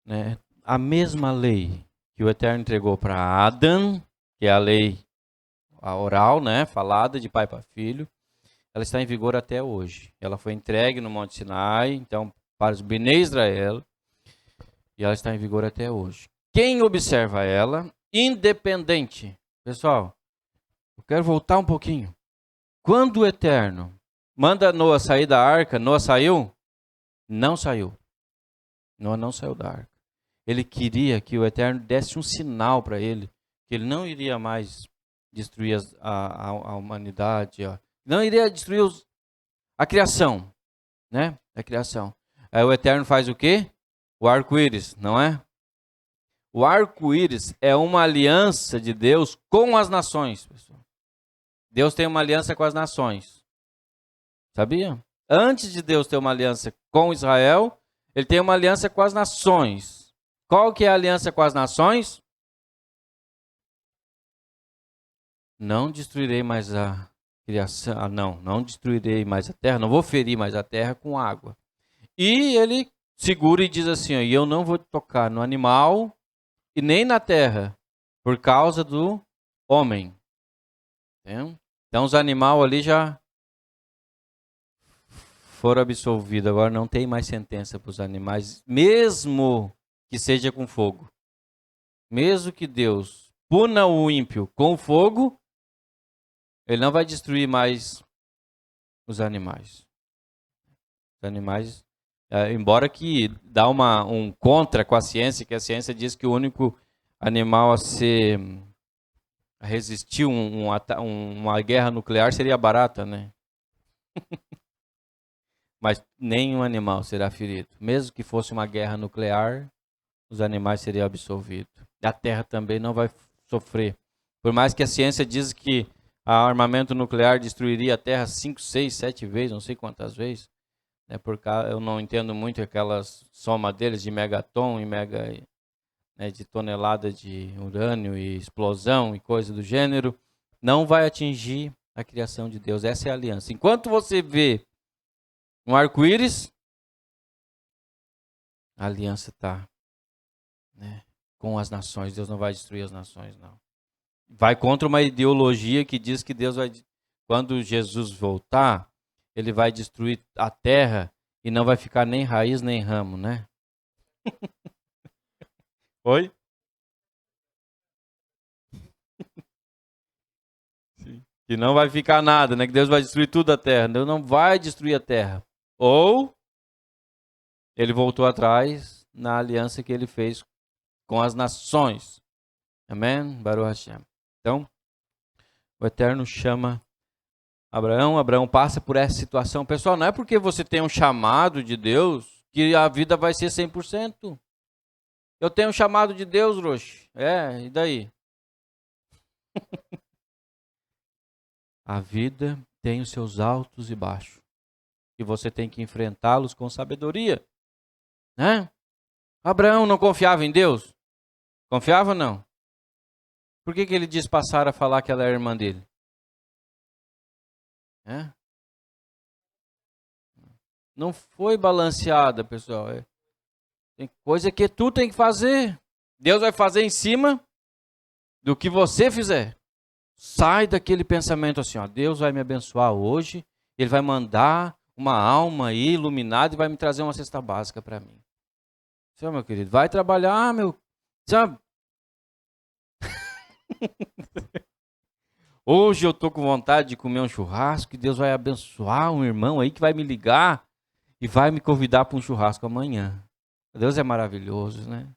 né? A mesma lei que o Eterno entregou para Adão, que é a lei a oral, né? Falada de pai para filho, ela está em vigor até hoje. Ela foi entregue no Monte Sinai, então, para os Bnei Israel, e ela está em vigor até hoje. Quem observa ela, independente. Pessoal, eu quero voltar um pouquinho. Quando o Eterno manda Noa sair da arca, Noa saiu? Não saiu. Noa não saiu da arca. Ele queria que o Eterno desse um sinal para ele, que ele não iria mais destruir a humanidade, ó. Não iria destruir a criação, né? A criação. Aí o Eterno faz o quê? O arco-íris, não é? O arco-íris é uma aliança de Deus com as nações, pessoal. Deus tem uma aliança com as nações. Sabia? Antes de Deus ter uma aliança com Israel, ele tem uma aliança com as nações. Qual que é a aliança com as nações? Não destruirei mais a criação. Não destruirei mais a terra, não vou ferir mais a terra com água. E ele segura e diz assim: ó, e eu não vou tocar no animal e nem na terra, por causa do homem. Entendeu? Então os animais ali já foram absolvidos. Agora não tem mais sentença para os animais, mesmo que seja com fogo. Mesmo que Deus puna o ímpio com fogo, ele não vai destruir mais os animais. Os animais, embora que dá um contra com a ciência, que a ciência diz que o único animal a resistir uma guerra nuclear seria a barata, né? Mas nenhum animal será ferido. Mesmo que fosse uma guerra nuclear, os animais seriam absolvidos. A terra também não vai sofrer. Por mais que a ciência diz que o armamento nuclear destruiria a terra 5, 6, 7 vezes, não sei quantas vezes. Né, eu não entendo muito aquelas soma deles de megaton e né, de tonelada de urânio e explosão e coisa do gênero. Não vai atingir a criação de Deus. Essa é a aliança. Enquanto você vê um arco-íris, a aliança está, né, com as nações. Deus não vai destruir as nações, não. Vai contra uma ideologia que diz que Deus vai, quando Jesus voltar, ele vai destruir a terra e não vai ficar nem raiz nem ramo, né? Oi? Sim. Que não vai ficar nada, né? Que Deus vai destruir tudo a terra. Deus não vai destruir a terra. Ou ele voltou atrás na aliança que ele fez com as nações. Amém? Baruch Hashem. Então, o Eterno chama Abraão. Abraão passa por essa situação. Pessoal, não é porque você tem um chamado de Deus que a vida vai ser 100%. Eu tenho um chamado de Deus, Roxo. E daí? A vida tem os seus altos e baixos. E você tem que enfrentá-los com sabedoria. Né? Abraão não confiava em Deus? Confiava ou não? Por que ele disse para Sara falar que ela era irmã dele? É? Não foi balanceada, pessoal. Tem coisa que tu tem que fazer. Deus vai fazer em cima do que você fizer. Sai daquele pensamento assim, ó, Deus vai me abençoar hoje, Ele vai mandar uma alma aí iluminada e vai me trazer uma cesta básica para mim. Senhor, meu querido, vai trabalhar, meu... Sabe? Hoje eu estou com vontade de comer um churrasco e Deus vai abençoar um irmão aí que vai me ligar e vai me convidar para um churrasco amanhã. Deus é maravilhoso, né?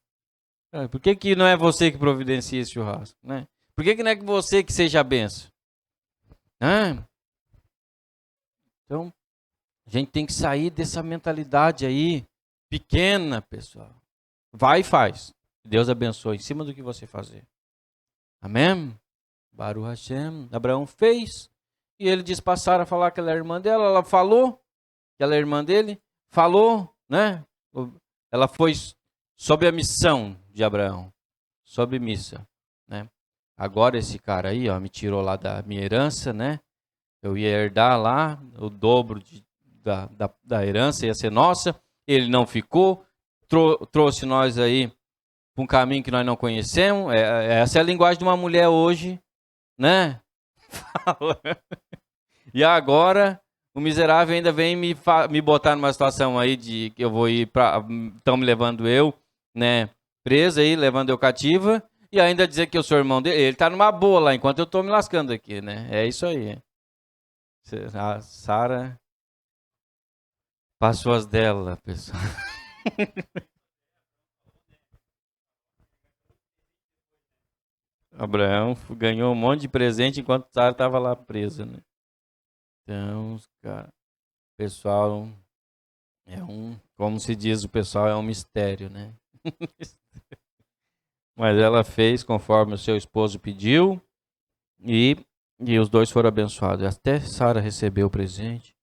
Por que não é você que providencia esse churrasco, né? Por que não é você que seja a benção? Então, a gente tem que sair dessa mentalidade aí pequena, pessoal. Vai e faz. Deus abençoe em cima do que você fazer. Amém? Baruch Hashem. Abraão fez. E ele disse para Sara falar que ela é irmã dela. Ela falou que ela é irmã dele. Falou, né? Ela foi sob a missão de Abraão. Sob missa, né? Agora esse cara aí, ó, me tirou lá da minha herança, né? Eu ia herdar lá o dobro da herança, ia ser nossa. Ele não ficou. Trouxe nós aí para um caminho que nós não conhecemos. Essa é a linguagem de uma mulher hoje, né? E agora o miserável ainda vem me botar numa situação aí de que eu vou ir para... Estão me levando eu, né? Presa aí, levando eu cativa. E ainda dizer que eu sou irmão dele. Ele está numa boa lá, enquanto eu estou me lascando aqui, né? É isso aí. A Sara passou as dela, pessoal. Abraão ganhou um monte de presente enquanto Sara estava lá presa, né? Então, cara, pessoal como se diz, o pessoal é um mistério, né? Mas ela fez conforme o seu esposo pediu e os dois foram abençoados. Até Sara recebeu o presente.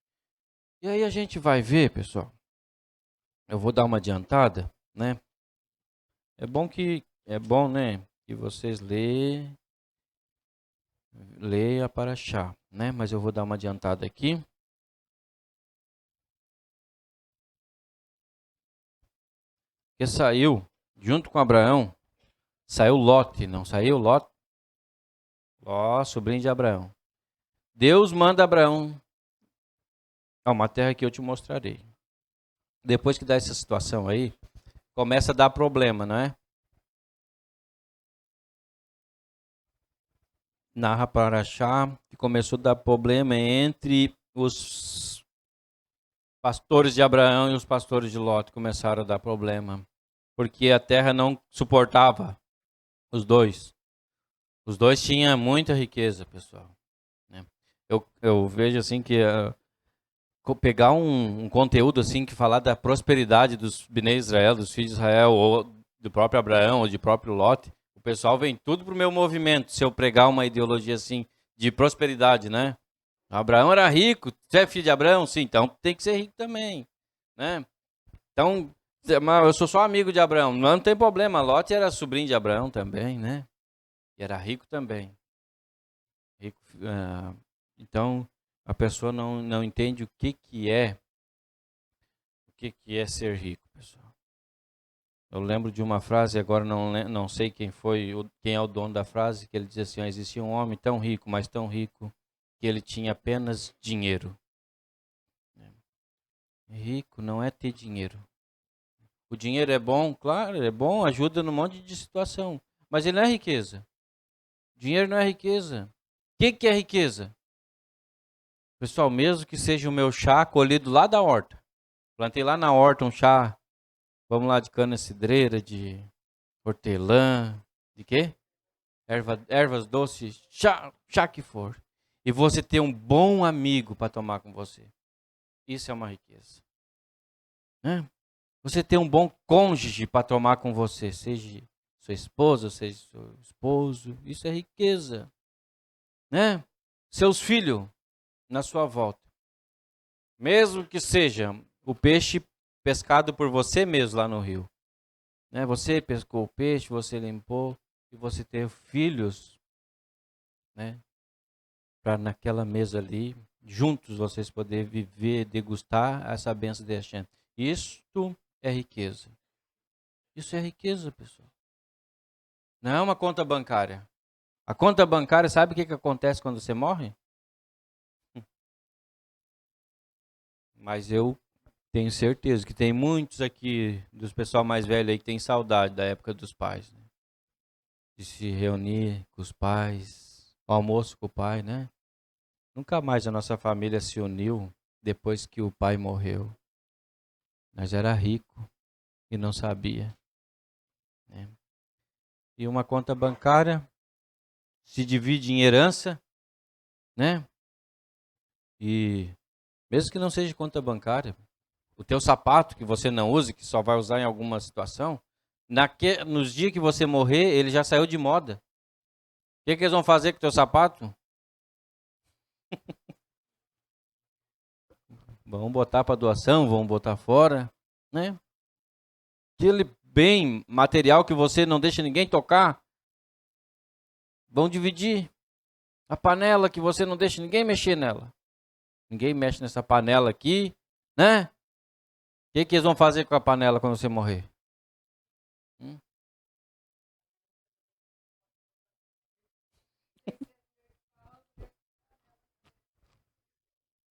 E aí a gente vai ver, pessoal. Eu vou dar uma adiantada, né? É bom, né, que vocês leia a Paraxá, né? Mas eu vou dar uma adiantada aqui. Que saiu, junto com Abraão, saiu Lote, não saiu Lote? Ló, sobrinho de Abraão. Deus manda Abraão a uma terra que eu te mostrarei. Depois que dá essa situação aí, começa a dar problema, não é? Narra Paraxá que começou a dar problema entre os pastores de Abraão e os pastores de Ló. Começaram a dar problema, porque a terra não suportava os dois. Os dois tinham muita riqueza, pessoal. Né? Eu vejo assim que pegar um conteúdo assim que falar da prosperidade dos Bnei Israel, dos filhos de Israel, ou do próprio Abraão, ou de próprio Lote, o pessoal vem tudo pro meu movimento. Se eu pregar uma ideologia assim de prosperidade, né? Abraão era rico, você é filho de Abraão? Sim, então tem que ser rico também, né? Então, eu sou só amigo de Abraão, não tem problema. Lote era sobrinho de Abraão também, né? E era rico também. Rico, então, a pessoa não entende o que é ser rico, pessoal. Eu lembro de uma frase, agora não sei quem foi, quem é o dono da frase, que ele dizia assim: existia um homem tão rico, mas tão rico, que ele tinha apenas dinheiro. Rico não é ter dinheiro. O dinheiro é bom, claro, é bom, ajuda num monte de situação, mas ele não é riqueza. Dinheiro não é riqueza. O que é riqueza? Pessoal, mesmo que seja o meu chá colhido lá da horta. Plantei lá na horta um chá, vamos lá, de cana-cidreira, de hortelã, de quê? Ervas doces, chá que for. E você ter um bom amigo para tomar com você. Isso é uma riqueza. Né? Você ter um bom cônjuge para tomar com você, seja sua esposa, seja seu esposo, isso é riqueza. Né? Seus filhos na sua volta. Mesmo que seja o peixe pescado por você mesmo lá no rio. Né? Você pescou o peixe, você limpou, e você ter filhos, né? Para naquela mesa ali, juntos vocês poderem viver, degustar essa bênção de Hashem. Isto é riqueza. Isso é riqueza, pessoal. Não é uma conta bancária. A conta bancária, sabe o que acontece quando você morre? Mas eu tenho certeza que tem muitos aqui, dos pessoal mais velho aí, que tem saudade da época dos pais. Né? De se reunir com os pais, o almoço com o pai, né? Nunca mais a nossa família se uniu depois que o pai morreu. Nós era rico e não sabia. Né? E uma conta bancária se divide em herança, né? E mesmo que não seja conta bancária, o teu sapato que você não usa, que só vai usar em alguma situação, nos dias que você morrer, ele já saiu de moda. O que eles vão fazer com o teu sapato? Vão botar para doação, vão botar fora, né? Aquele bem material que você não deixa ninguém tocar, vão dividir. A panela que você não deixa ninguém mexer nela. Ninguém mexe nessa panela aqui, né? O que eles vão fazer com a panela quando você morrer?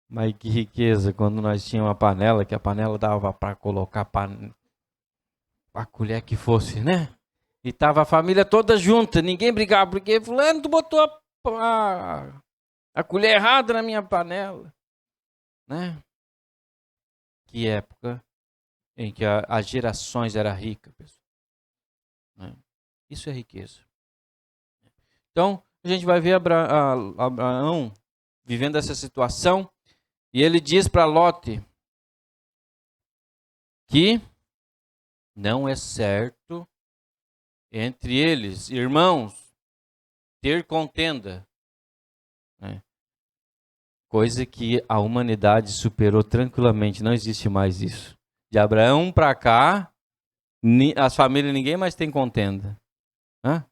Mas que riqueza quando nós tínhamos uma panela, que a panela dava para colocar a colher que fosse, né? E tava a família toda junta, ninguém brigava, porque fulano, tu botou a colher errada na minha panela, né? Que época em que as gerações eram ricas, pessoal. Né? Isso é riqueza. Então, a gente vai ver Abraão vivendo essa situação, e ele diz para Lote que não é certo entre eles, irmãos, ter contenda. Né? Coisa que a humanidade superou tranquilamente, não existe mais isso. De Abraão para cá, as famílias, ninguém mais tem contenda. Hã?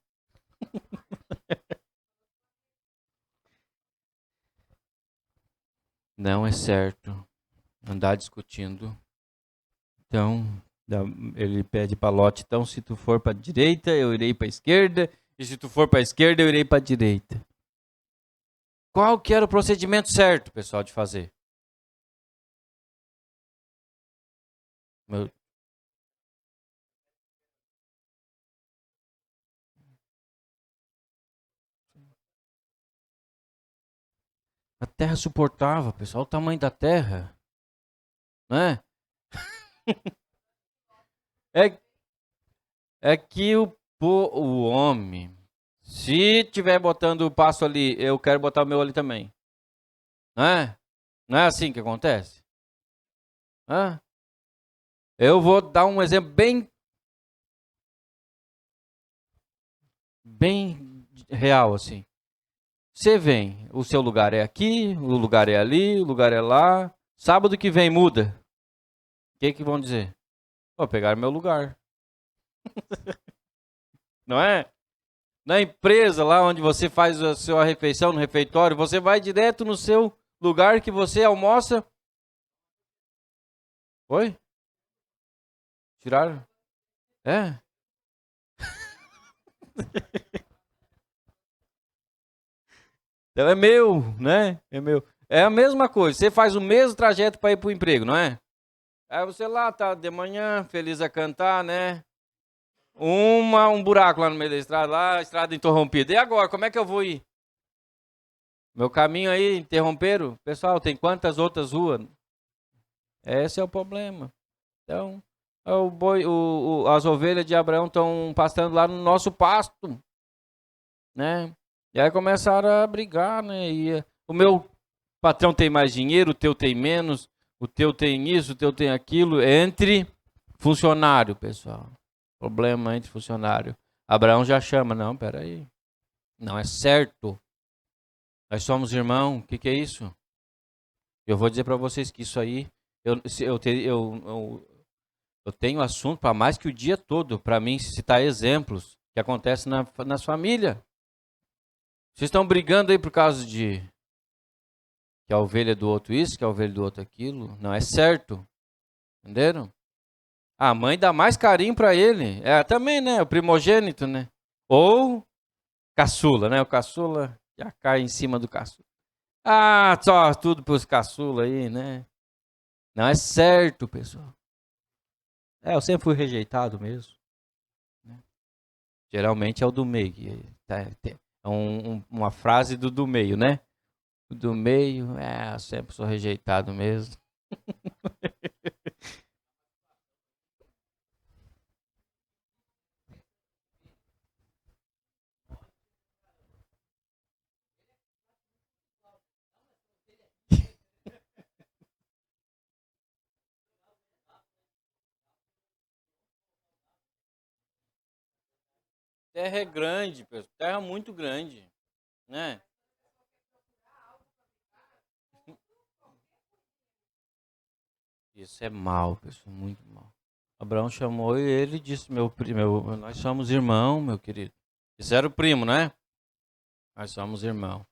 Não é certo andar discutindo. Então, ele pede para Lote, então se tu for para a direita, eu irei para a esquerda, e se tu for para a esquerda, eu irei para a direita. Qual que era o procedimento certo, pessoal, de fazer? A terra suportava, pessoal, o tamanho da terra. Né? É que o homem, se tiver botando o passo ali, eu quero botar o meu ali também. Não é? Não é assim que acontece? Eu vou dar um exemplo bem real, assim. Você vem, o seu lugar é aqui, o lugar é ali, o lugar é lá. Sábado que vem muda. O que vão dizer? Vou pegar meu lugar. Não é? Na empresa, lá onde você faz a sua refeição, no refeitório, você vai direto no seu lugar que você almoça. Oi? Tiraram? É? Então é meu, né? É meu. É a mesma coisa. Você faz o mesmo trajeto para ir para o emprego, não é? Aí você lá tá de manhã, feliz a cantar, né? Um buraco lá no meio da estrada, lá, a estrada interrompida. E agora, como é que eu vou ir? Meu caminho aí interromperam? Pessoal, tem quantas outras ruas? Esse é o problema. Então, as ovelhas de Abraão estão pastando lá no nosso pasto, né? E aí começaram a brigar, né? E o meu patrão tem mais dinheiro, o teu tem menos, o teu tem isso, o teu tem aquilo. Entre funcionário, pessoal. Problema entre funcionário. Abraão já chama, não, peraí. Não é certo. Nós somos irmãos, o que é isso? Eu vou dizer para vocês que isso aí, eu tenho assunto para mais que o dia todo, para mim citar exemplos que acontecem nas famílias. Vocês estão brigando aí por causa de que a ovelha do outro isso, que a ovelha do outro aquilo. Não é certo. Entenderam? A mãe dá mais carinho para ele. É também, né? O primogênito, né? Ou caçula, né? O caçula já cai em cima do caçula. Ah, só tudo para os caçula aí, né? Não é certo, pessoal. Eu sempre fui rejeitado mesmo. Né? Geralmente é o do meio. É uma frase do meio, né? O do meio, eu sempre sou rejeitado mesmo. Terra é grande, pessoal. Terra muito grande, né? Isso é mal, pessoal, muito mal. Abraão chamou ele e disse: nós somos irmão, meu querido. Isso era o primo, né? Nós somos irmão.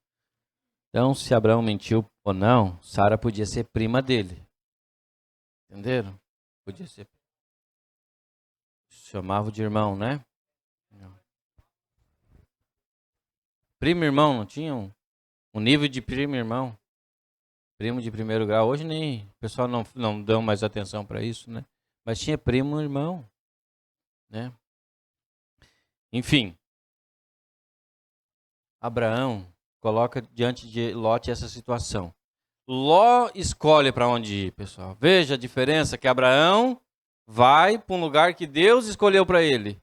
Então, se Abraão mentiu ou não, Sara podia ser prima dele. Entenderam? Podia ser. Chamava de irmão, né? Primo e irmão, não tinham um nível de primo e irmão? Primo de primeiro grau. Hoje nem o pessoal não dão mais atenção para isso, né? Mas tinha primo e irmão, né? Enfim, Abraão coloca diante de Lote essa situação. Ló escolhe para onde ir, pessoal. Veja a diferença que Abraão vai para um lugar que Deus escolheu para ele.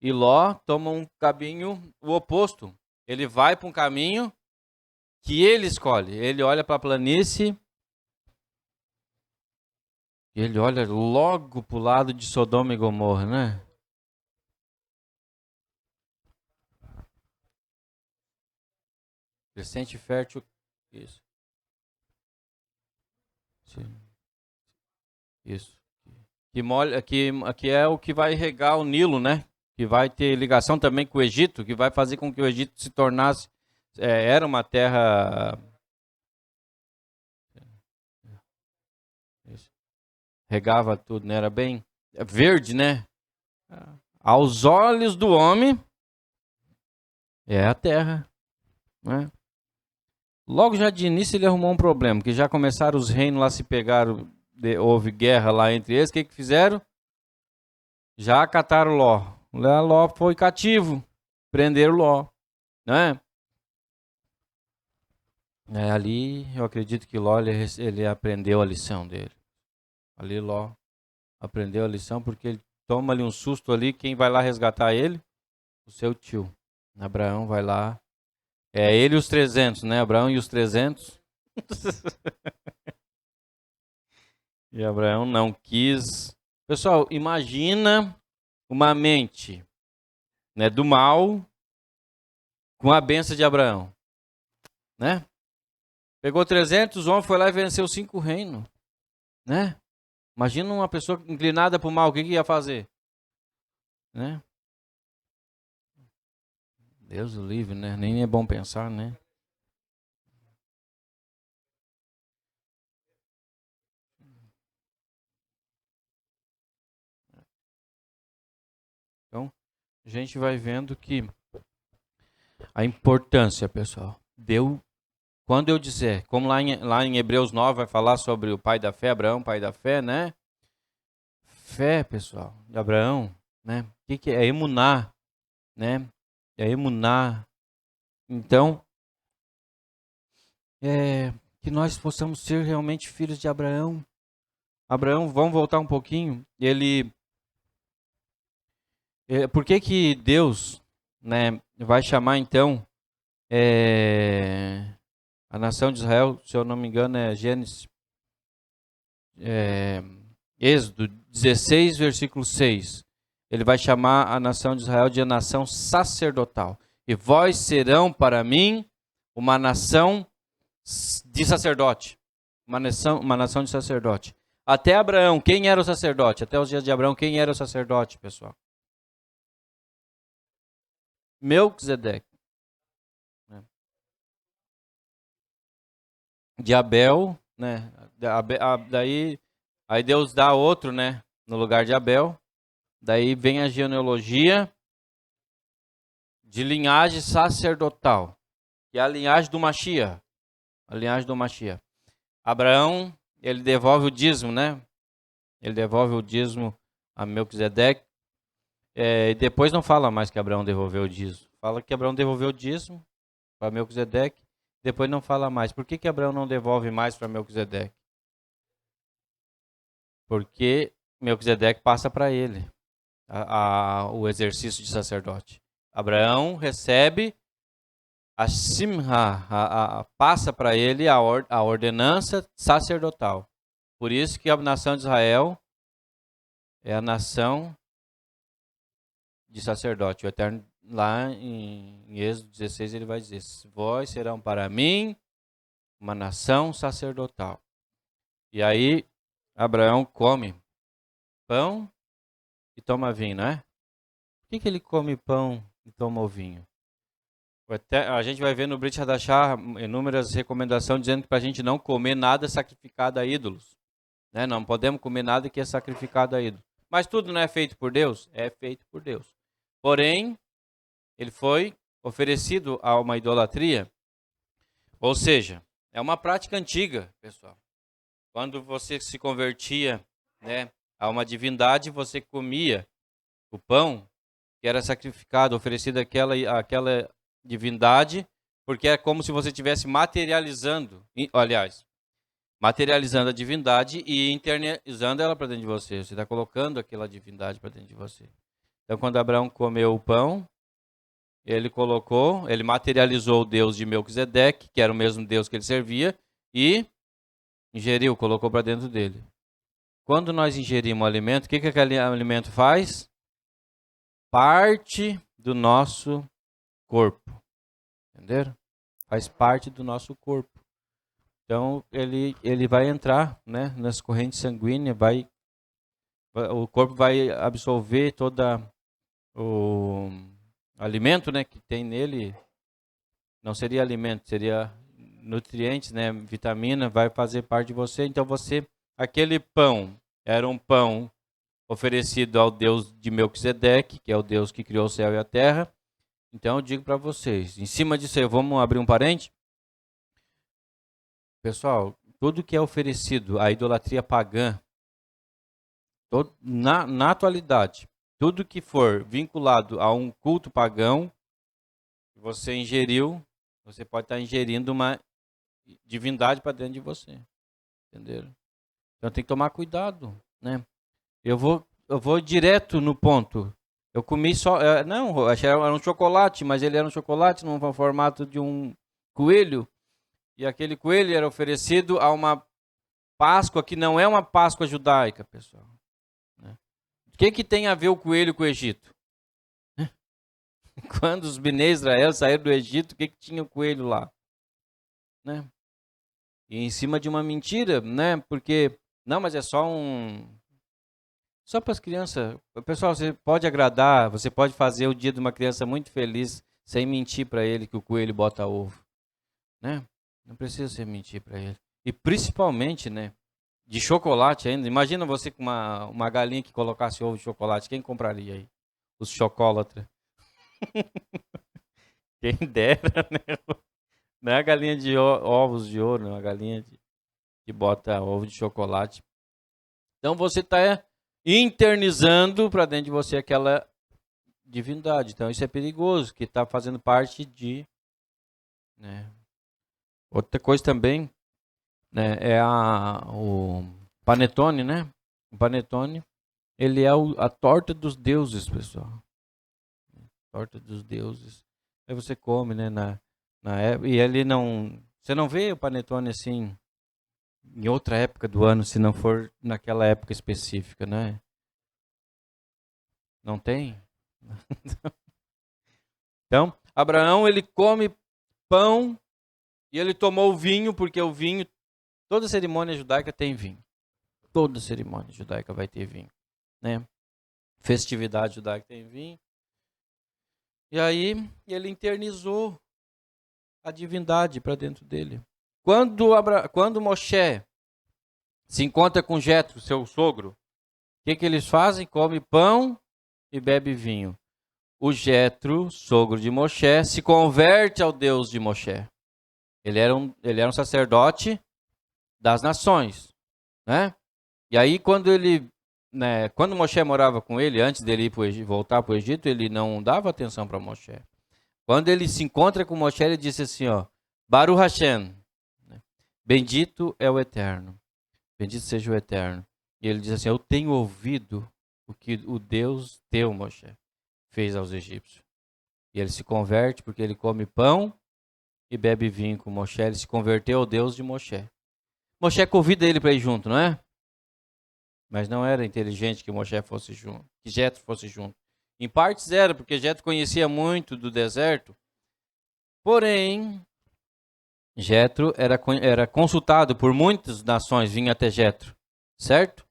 E Ló toma um caminho o oposto. Ele vai para um caminho que ele escolhe. Ele olha para a planície e ele olha logo para o lado de Sodoma e Gomorra, né? Crescente fértil. Isso. Sim. Isso. Que é o que vai regar o Nilo, né? Que vai ter ligação também com o Egito, que vai fazer com que o Egito se tornasse. Era uma terra. Isso. Regava tudo, né? Era bem verde, né? Aos olhos do homem, é a terra. Né? Logo já de início ele arrumou um problema, que já começaram os reinos lá se pegaram, houve guerra lá entre eles. O que fizeram? Já acataram Ló. Ló foi cativo, prenderam Ló. Né? Ali eu acredito que Ló ele aprendeu a lição dele. Ali Ló aprendeu a lição porque ele toma ali um susto ali. Quem vai lá resgatar ele? O seu tio. Abraão vai lá. É ele e os 300, né? Abraão e os 300. E Abraão não quis. Pessoal, imagina uma mente, né, do mal com a benção de Abraão, né? Pegou 300 homens, foi lá e venceu 5 reinos, né? Imagina uma pessoa inclinada para o mal, o que ia fazer? Né? Deus o livre, né? Nem é bom pensar, né? Então, a gente vai vendo que a importância, pessoal, quando eu disser, como lá em Hebreus 9 vai falar sobre o pai da fé, Abraão, pai da fé, né? Fé, pessoal, de Abraão, né? O que é emuná, né? É emuná. Então, que nós possamos ser realmente filhos de Abraão. Abraão, vamos voltar um pouquinho. Por que Deus, né, vai chamar então a nação de Israel, se eu não me engano, é Gênesis, Êxodo 16, versículo 6. Ele vai chamar a nação de Israel de nação sacerdotal. E vós serão para mim uma nação de sacerdote. Uma nação de sacerdote. Até Abraão, quem era o sacerdote? Até os dias de Abraão, quem era o sacerdote, pessoal? Melquisedeque. De Abel, né? Daí aí Deus dá outro, né? No lugar de Abel. Daí vem a genealogia de linhagem sacerdotal, que é a linhagem do Mashiach. A linhagem do Mashiach. Abraão, ele devolve o dízimo, né? Ele devolve o dízimo a Melquisedeque. E depois não fala mais que Abraão devolveu o dízimo. Fala que Abraão devolveu o dízimo para Melquisedeque. Depois não fala mais. Por que Abraão não devolve mais para Melquisedeque? Porque Melquisedeque passa para ele o exercício de sacerdote. Abraão recebe a simha, passa para ele a ordenança sacerdotal. Por isso que a nação de Israel é a nação de sacerdote. O Eterno, lá em Êxodo 16, ele vai dizer: vós serão para mim uma nação sacerdotal. E aí, Abraão come pão e toma vinho, não é? Por que ele come pão e toma o vinho? A gente vai ver no Brit Hadashah inúmeras recomendações dizendo que para a gente não comer nada sacrificado a ídolos. Né? Não podemos comer nada que é sacrificado a ídolos. Mas tudo não é feito por Deus? É feito por Deus. Porém, ele foi oferecido a uma idolatria. Ou seja, é uma prática antiga, pessoal. Quando você se convertia, né, a uma divindade, você comia o pão que era sacrificado, oferecido àquela divindade, porque é como se você estivesse materializando a divindade e internalizando ela para dentro de você. Você está colocando aquela divindade para dentro de você. Então, quando Abraão comeu o pão, ele materializou o Deus de Melquisedeque, que era o mesmo Deus que ele servia, e ingeriu, colocou para dentro dele. Quando nós ingerimos o alimento, o que aquele alimento faz? Parte do nosso corpo. Entenderam? Faz parte do nosso corpo. Então, ele vai entrar, né, nas correntes sanguíneas, o corpo vai absorver todo o alimento, né, que tem nele. Não seria alimento, seria nutrientes, né, vitamina, vai fazer parte de você. Então, aquele pão era um pão oferecido ao Deus de Melquisedeque, que é o Deus que criou o céu e a terra. Então eu digo para vocês, em cima disso aí, vamos abrir um parente? Pessoal, tudo que é oferecido à idolatria pagã, na atualidade, tudo que for vinculado a um culto pagão, você ingeriu, você pode estar ingerindo uma divindade para dentro de você. Entenderam? Então tem que tomar cuidado, né? Eu vou direto no ponto. Eu comi só, não, achei era um chocolate, mas ele era um chocolate no formato de um coelho. E aquele coelho era oferecido a uma Páscoa que não é uma Páscoa judaica, pessoal. Né? O que tem a ver o coelho com o Egito? Quando os Bnei Israel saíram do Egito, o que tinha o coelho lá? Né? E em cima de uma mentira, né? Porque, não, mas é só para as crianças. Pessoal, você pode agradar, você pode fazer o dia de uma criança muito feliz sem mentir para ele que o coelho bota ovo. Né? Não precisa você mentir para ele. E principalmente, né, de chocolate ainda. Imagina você com uma galinha que colocasse ovo de chocolate. Quem compraria aí? Os chocolatras. Quem dera, né? Não é a galinha de ovos de ouro, não é a galinha que bota ovo de chocolate. Então você está internizando para dentro de você aquela divindade. Então isso é perigoso, que está fazendo parte de... Né? Outra coisa também, né, é o panetone, né? O panetone, ele é a torta dos deuses, pessoal. Torta dos deuses. Aí você come, né? E ele não... Você não vê o panetone assim em outra época do ano, se não for naquela época específica, né? Não tem? Então, Abraão, ele come pão e ele tomou vinho, porque o vinho, toda cerimônia judaica tem vinho. Toda cerimônia judaica vai ter vinho, né? Festividade judaica tem vinho. E aí, ele internizou a divindade para dentro dele. Quando Moshe se encontra com Jetro, seu sogro, o que eles fazem? Come pão e bebe vinho. o Jetro, sogro de Moshe, se converte ao Deus de Moshe. Ele era um sacerdote das nações, né? E aí quando Moshe morava com ele, antes dele voltar para o Egito, ele não dava atenção para Moshe. Quando ele se encontra com Moshe, ele disse assim, ó, Baruch Hashem, bendito é o Eterno, bendito seja o Eterno. E ele diz assim, eu tenho ouvido o que o Deus teu, Moshe, fez aos egípcios. E ele se converte porque ele come pão e bebe vinho com Moshe. Ele se converteu ao Deus de Moshe. Moshe convida ele para ir junto, não é? Mas não era inteligente que Moshe fosse junto, que Jetro fosse junto. Em partes era, porque Jetro conhecia muito do deserto. Porém, Jetro era consultado por muitas nações, vinha até Jetro, certo?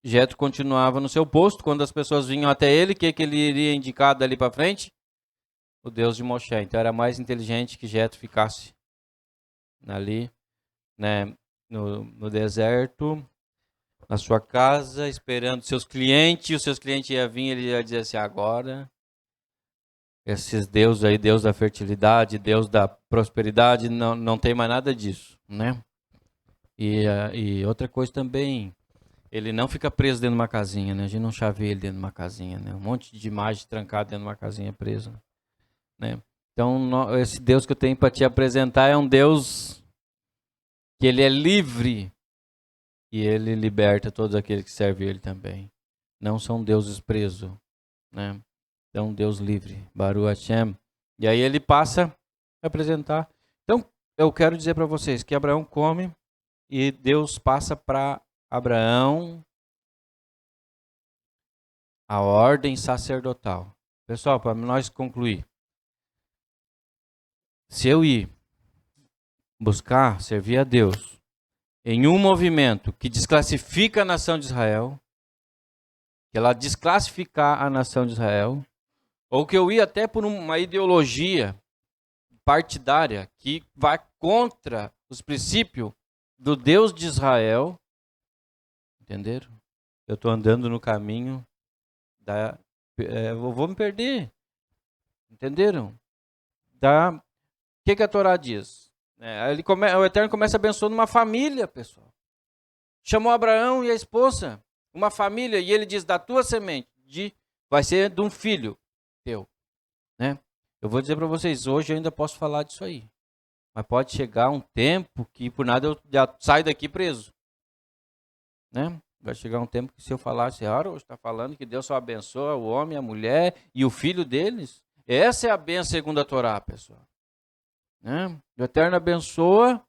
Jetro continuava no seu posto. Quando as pessoas vinham até ele, o que ele iria indicar dali para frente? O Deus de Moshe. Então era mais inteligente que Jetro ficasse ali, né, no deserto, na sua casa, esperando seus clientes. Os seus clientes iam vir, ele ia dizer assim, agora, esses deuses aí, Deus da fertilidade, Deus da prosperidade, não tem mais nada disso, né? E outra coisa também, ele não fica preso dentro de uma casinha, né? A gente não chaveia ele dentro de uma casinha, né? Um monte de imagem trancada dentro de uma casinha preso, né? Então, esse Deus que eu tenho para te apresentar é um Deus que ele é livre e ele liberta todos aqueles que servem ele também. Não são deuses presos, né? É um Deus livre, Baruch Hashem. E aí ele passa a apresentar. Então, eu quero dizer para vocês que Abraão come e Deus passa para Abraão a ordem sacerdotal. Pessoal, para nós concluir, se eu ir buscar servir a Deus em um movimento que desclassifica a nação de Israel, que ela desclassificar a nação de Israel, ou que eu ir até por uma ideologia partidária que vai contra os princípios do Deus de Israel, entenderam? Eu estou andando no caminho eu vou me perder, entenderam? O que a Torá diz? O Eterno começa abençoando uma família, pessoal. Chamou Abraão e a esposa, uma família, e ele diz, da tua semente, vai ser de um filho teu, né? Eu vou dizer para vocês, hoje eu ainda posso falar disso aí. Mas pode chegar um tempo que por nada eu já saio daqui preso, né? Vai chegar um tempo que se eu falasse, hoje está falando que Deus só abençoa o homem, a mulher e o filho deles. Essa é a bênção segundo a Torá, pessoal. Né? O Eterno abençoa,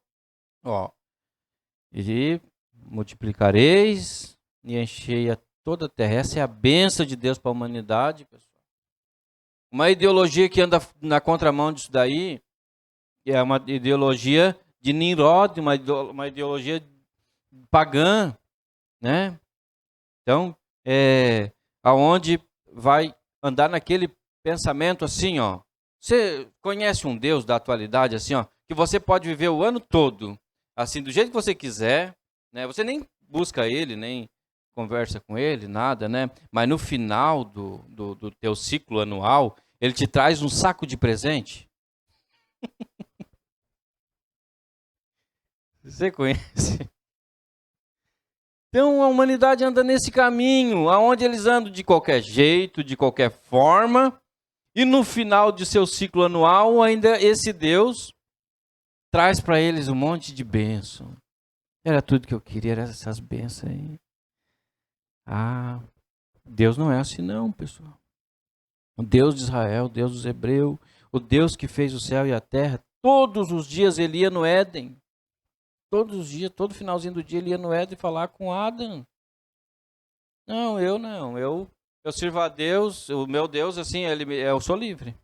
e multiplicareis e enchei a toda a terra. Essa é a bênção de Deus para a humanidade, pessoal. Uma ideologia que anda na contramão disso daí é uma ideologia de Nimrod, uma ideologia pagã, né? Então, aonde vai andar naquele pensamento assim, ó. Você conhece um Deus da atualidade assim, ó, que você pode viver o ano todo, assim, do jeito que você quiser, né? Você nem busca ele, nem conversa com ele, nada, né? Mas no final do teu ciclo anual, ele te traz um saco de presente. Você conhece? Então a humanidade anda nesse caminho, aonde eles andam de qualquer jeito, de qualquer forma, e no final de seu ciclo anual, ainda esse Deus traz para eles um monte de bênção. Era tudo que eu queria, eram essas bênçãos aí. Deus não é assim não, pessoal. O Deus de Israel, o Deus dos Hebreus, o Deus que fez o céu e a terra, todos os dias ele ia no Éden. Todos os dias, todo finalzinho do dia ele ia no Éden falar com Adão. Não. Eu sirvo a Deus, o meu Deus, assim, eu sou livre.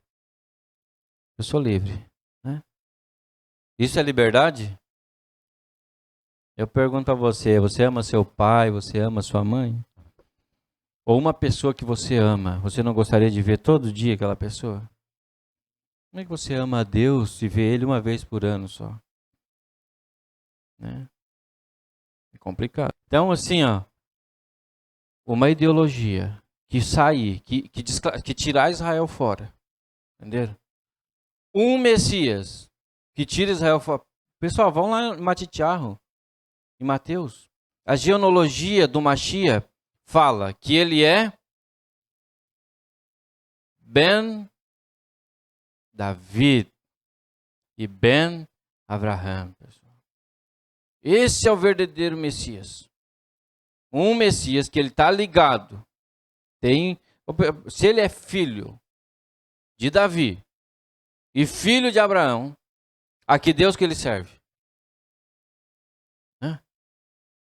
Eu sou livre. Né? Isso é liberdade? Eu pergunto a você ama seu pai, você ama sua mãe? Ou uma pessoa que você ama, você não gostaria de ver todo dia aquela pessoa? Como é que você ama a Deus e vê Ele uma vez por ano só? Né? É complicado. Então, assim, ó, uma ideologia que sair, que tirar Israel fora. Entenderam? Um Messias que tira Israel fora. Pessoal, vão lá em Matitiarro, em Mateus. A genealogia do Mashiach fala que ele é Ben David e Ben Abraham, pessoal. Esse é o verdadeiro Messias. Um Messias que ele está ligado. Se ele é filho de Davi e filho de Abraão, a que Deus que ele serve?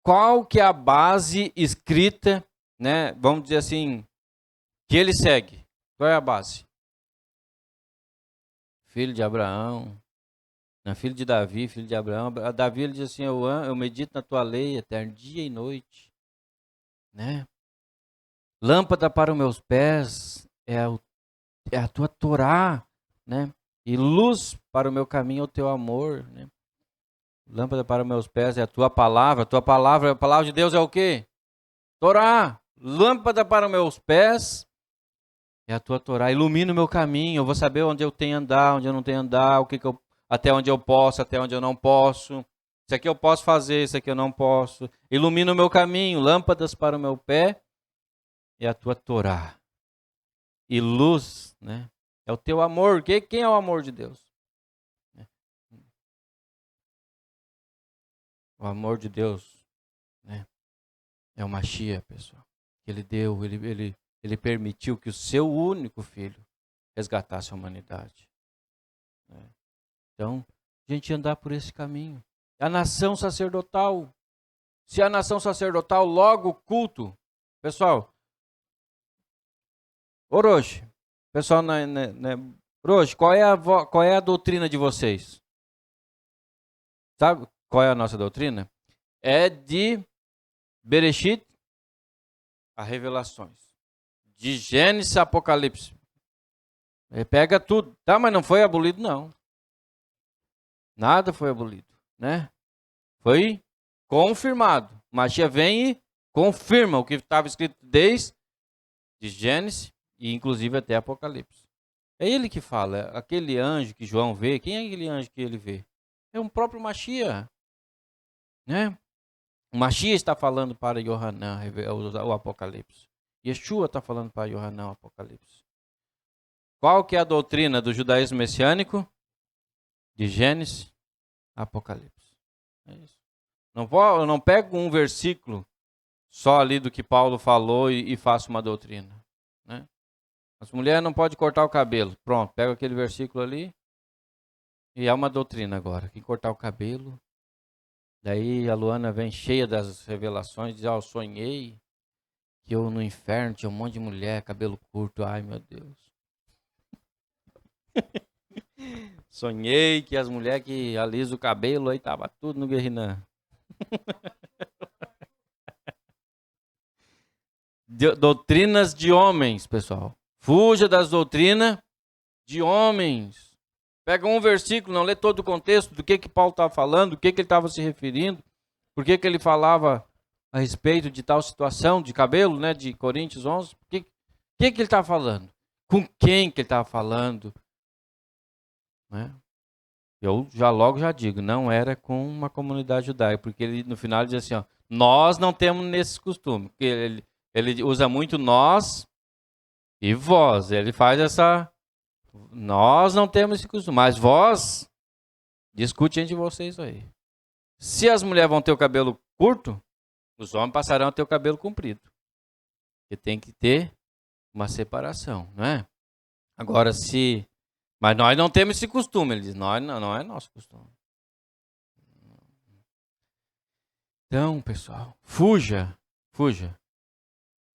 Qual que é a base escrita, né? Vamos dizer assim, que ele segue? Qual é a base? Filho de Abraão, filho de Davi, filho de Abraão. Davi ele diz assim: eu medito na tua lei eterno, dia e noite, né? Lâmpada para os meus pés é a tua Torá, né? E luz para o meu caminho é o teu amor, né? Lâmpada para os meus pés é a tua palavra. A palavra de Deus é o quê? Torá. Lâmpada para os meus pés é a tua Torá. Ilumina o meu caminho. Eu vou saber onde eu tenho que andar, onde eu não tenho que andar, até onde eu posso, até onde eu não posso. Isso aqui eu posso fazer, isso aqui eu não posso. Ilumina o meu caminho. Lâmpadas para o meu pé é a tua Torá. E luz, né? É o teu amor. Quem é o amor de Deus? O amor de Deus, né? É o Mashiach, pessoal. Ele deu, ele permitiu que o seu único filho resgatasse a humanidade. Né? Então, a gente andar por esse caminho. A nação sacerdotal. Se a nação sacerdotal, logo culto. Pessoal, Orochi, pessoal, Orochi, qual é a doutrina de vocês? Sabe qual é a nossa doutrina? É de Bereshit a Revelações. De Gênesis a Apocalipse. Pega tudo. Tá, mas não foi abolido, não. Nada foi abolido, né? Foi confirmado. Mashiach vem e confirma o que estava escrito desde Gênesis e inclusive até Apocalipse. É ele que fala. Aquele anjo que João vê. Quem é aquele anjo que ele vê? É o próprio Mashiach, né? O Mashiach está falando para Yohanan, o Apocalipse. Yeshua está falando para Yohanan, o Apocalipse. Qual que é a doutrina do judaísmo messiânico? De Gênesis a Apocalipse. É isso. Eu não pego um versículo só ali do que Paulo falou e faço uma doutrina. Né? As mulheres não podem cortar o cabelo. Pronto, pego aquele versículo ali e é uma doutrina agora. Quem cortar o cabelo. Daí a Luana vem cheia das revelações, diz, eu sonhei que eu no inferno tinha um monte de mulher, cabelo curto. Ai, meu Deus. Sonhei que as mulheres que alisam o cabelo aí tava tudo no Guerrinã. Doutrinas de homens, pessoal. Fuja das doutrinas de homens. Pega um versículo, não lê todo o contexto do que Paulo estava falando, do que ele estava se referindo, por que ele falava a respeito de tal situação de cabelo, né, de Coríntios 11. O que ele estava falando? Com quem que ele estava falando? Né? Eu logo já digo, não era com uma comunidade judaica, porque ele no final diz assim, ó, nós não temos nesse costume, porque ele usa muito nós e vós, ele faz essa, nós não temos esse costume, mas vós, discute entre vocês aí. Se as mulheres vão ter o cabelo curto, os homens passarão a ter o cabelo comprido, porque tem que ter uma separação, não é? Agora mas nós não temos esse costume, ele diz, não é nosso costume. Então, pessoal, fuja.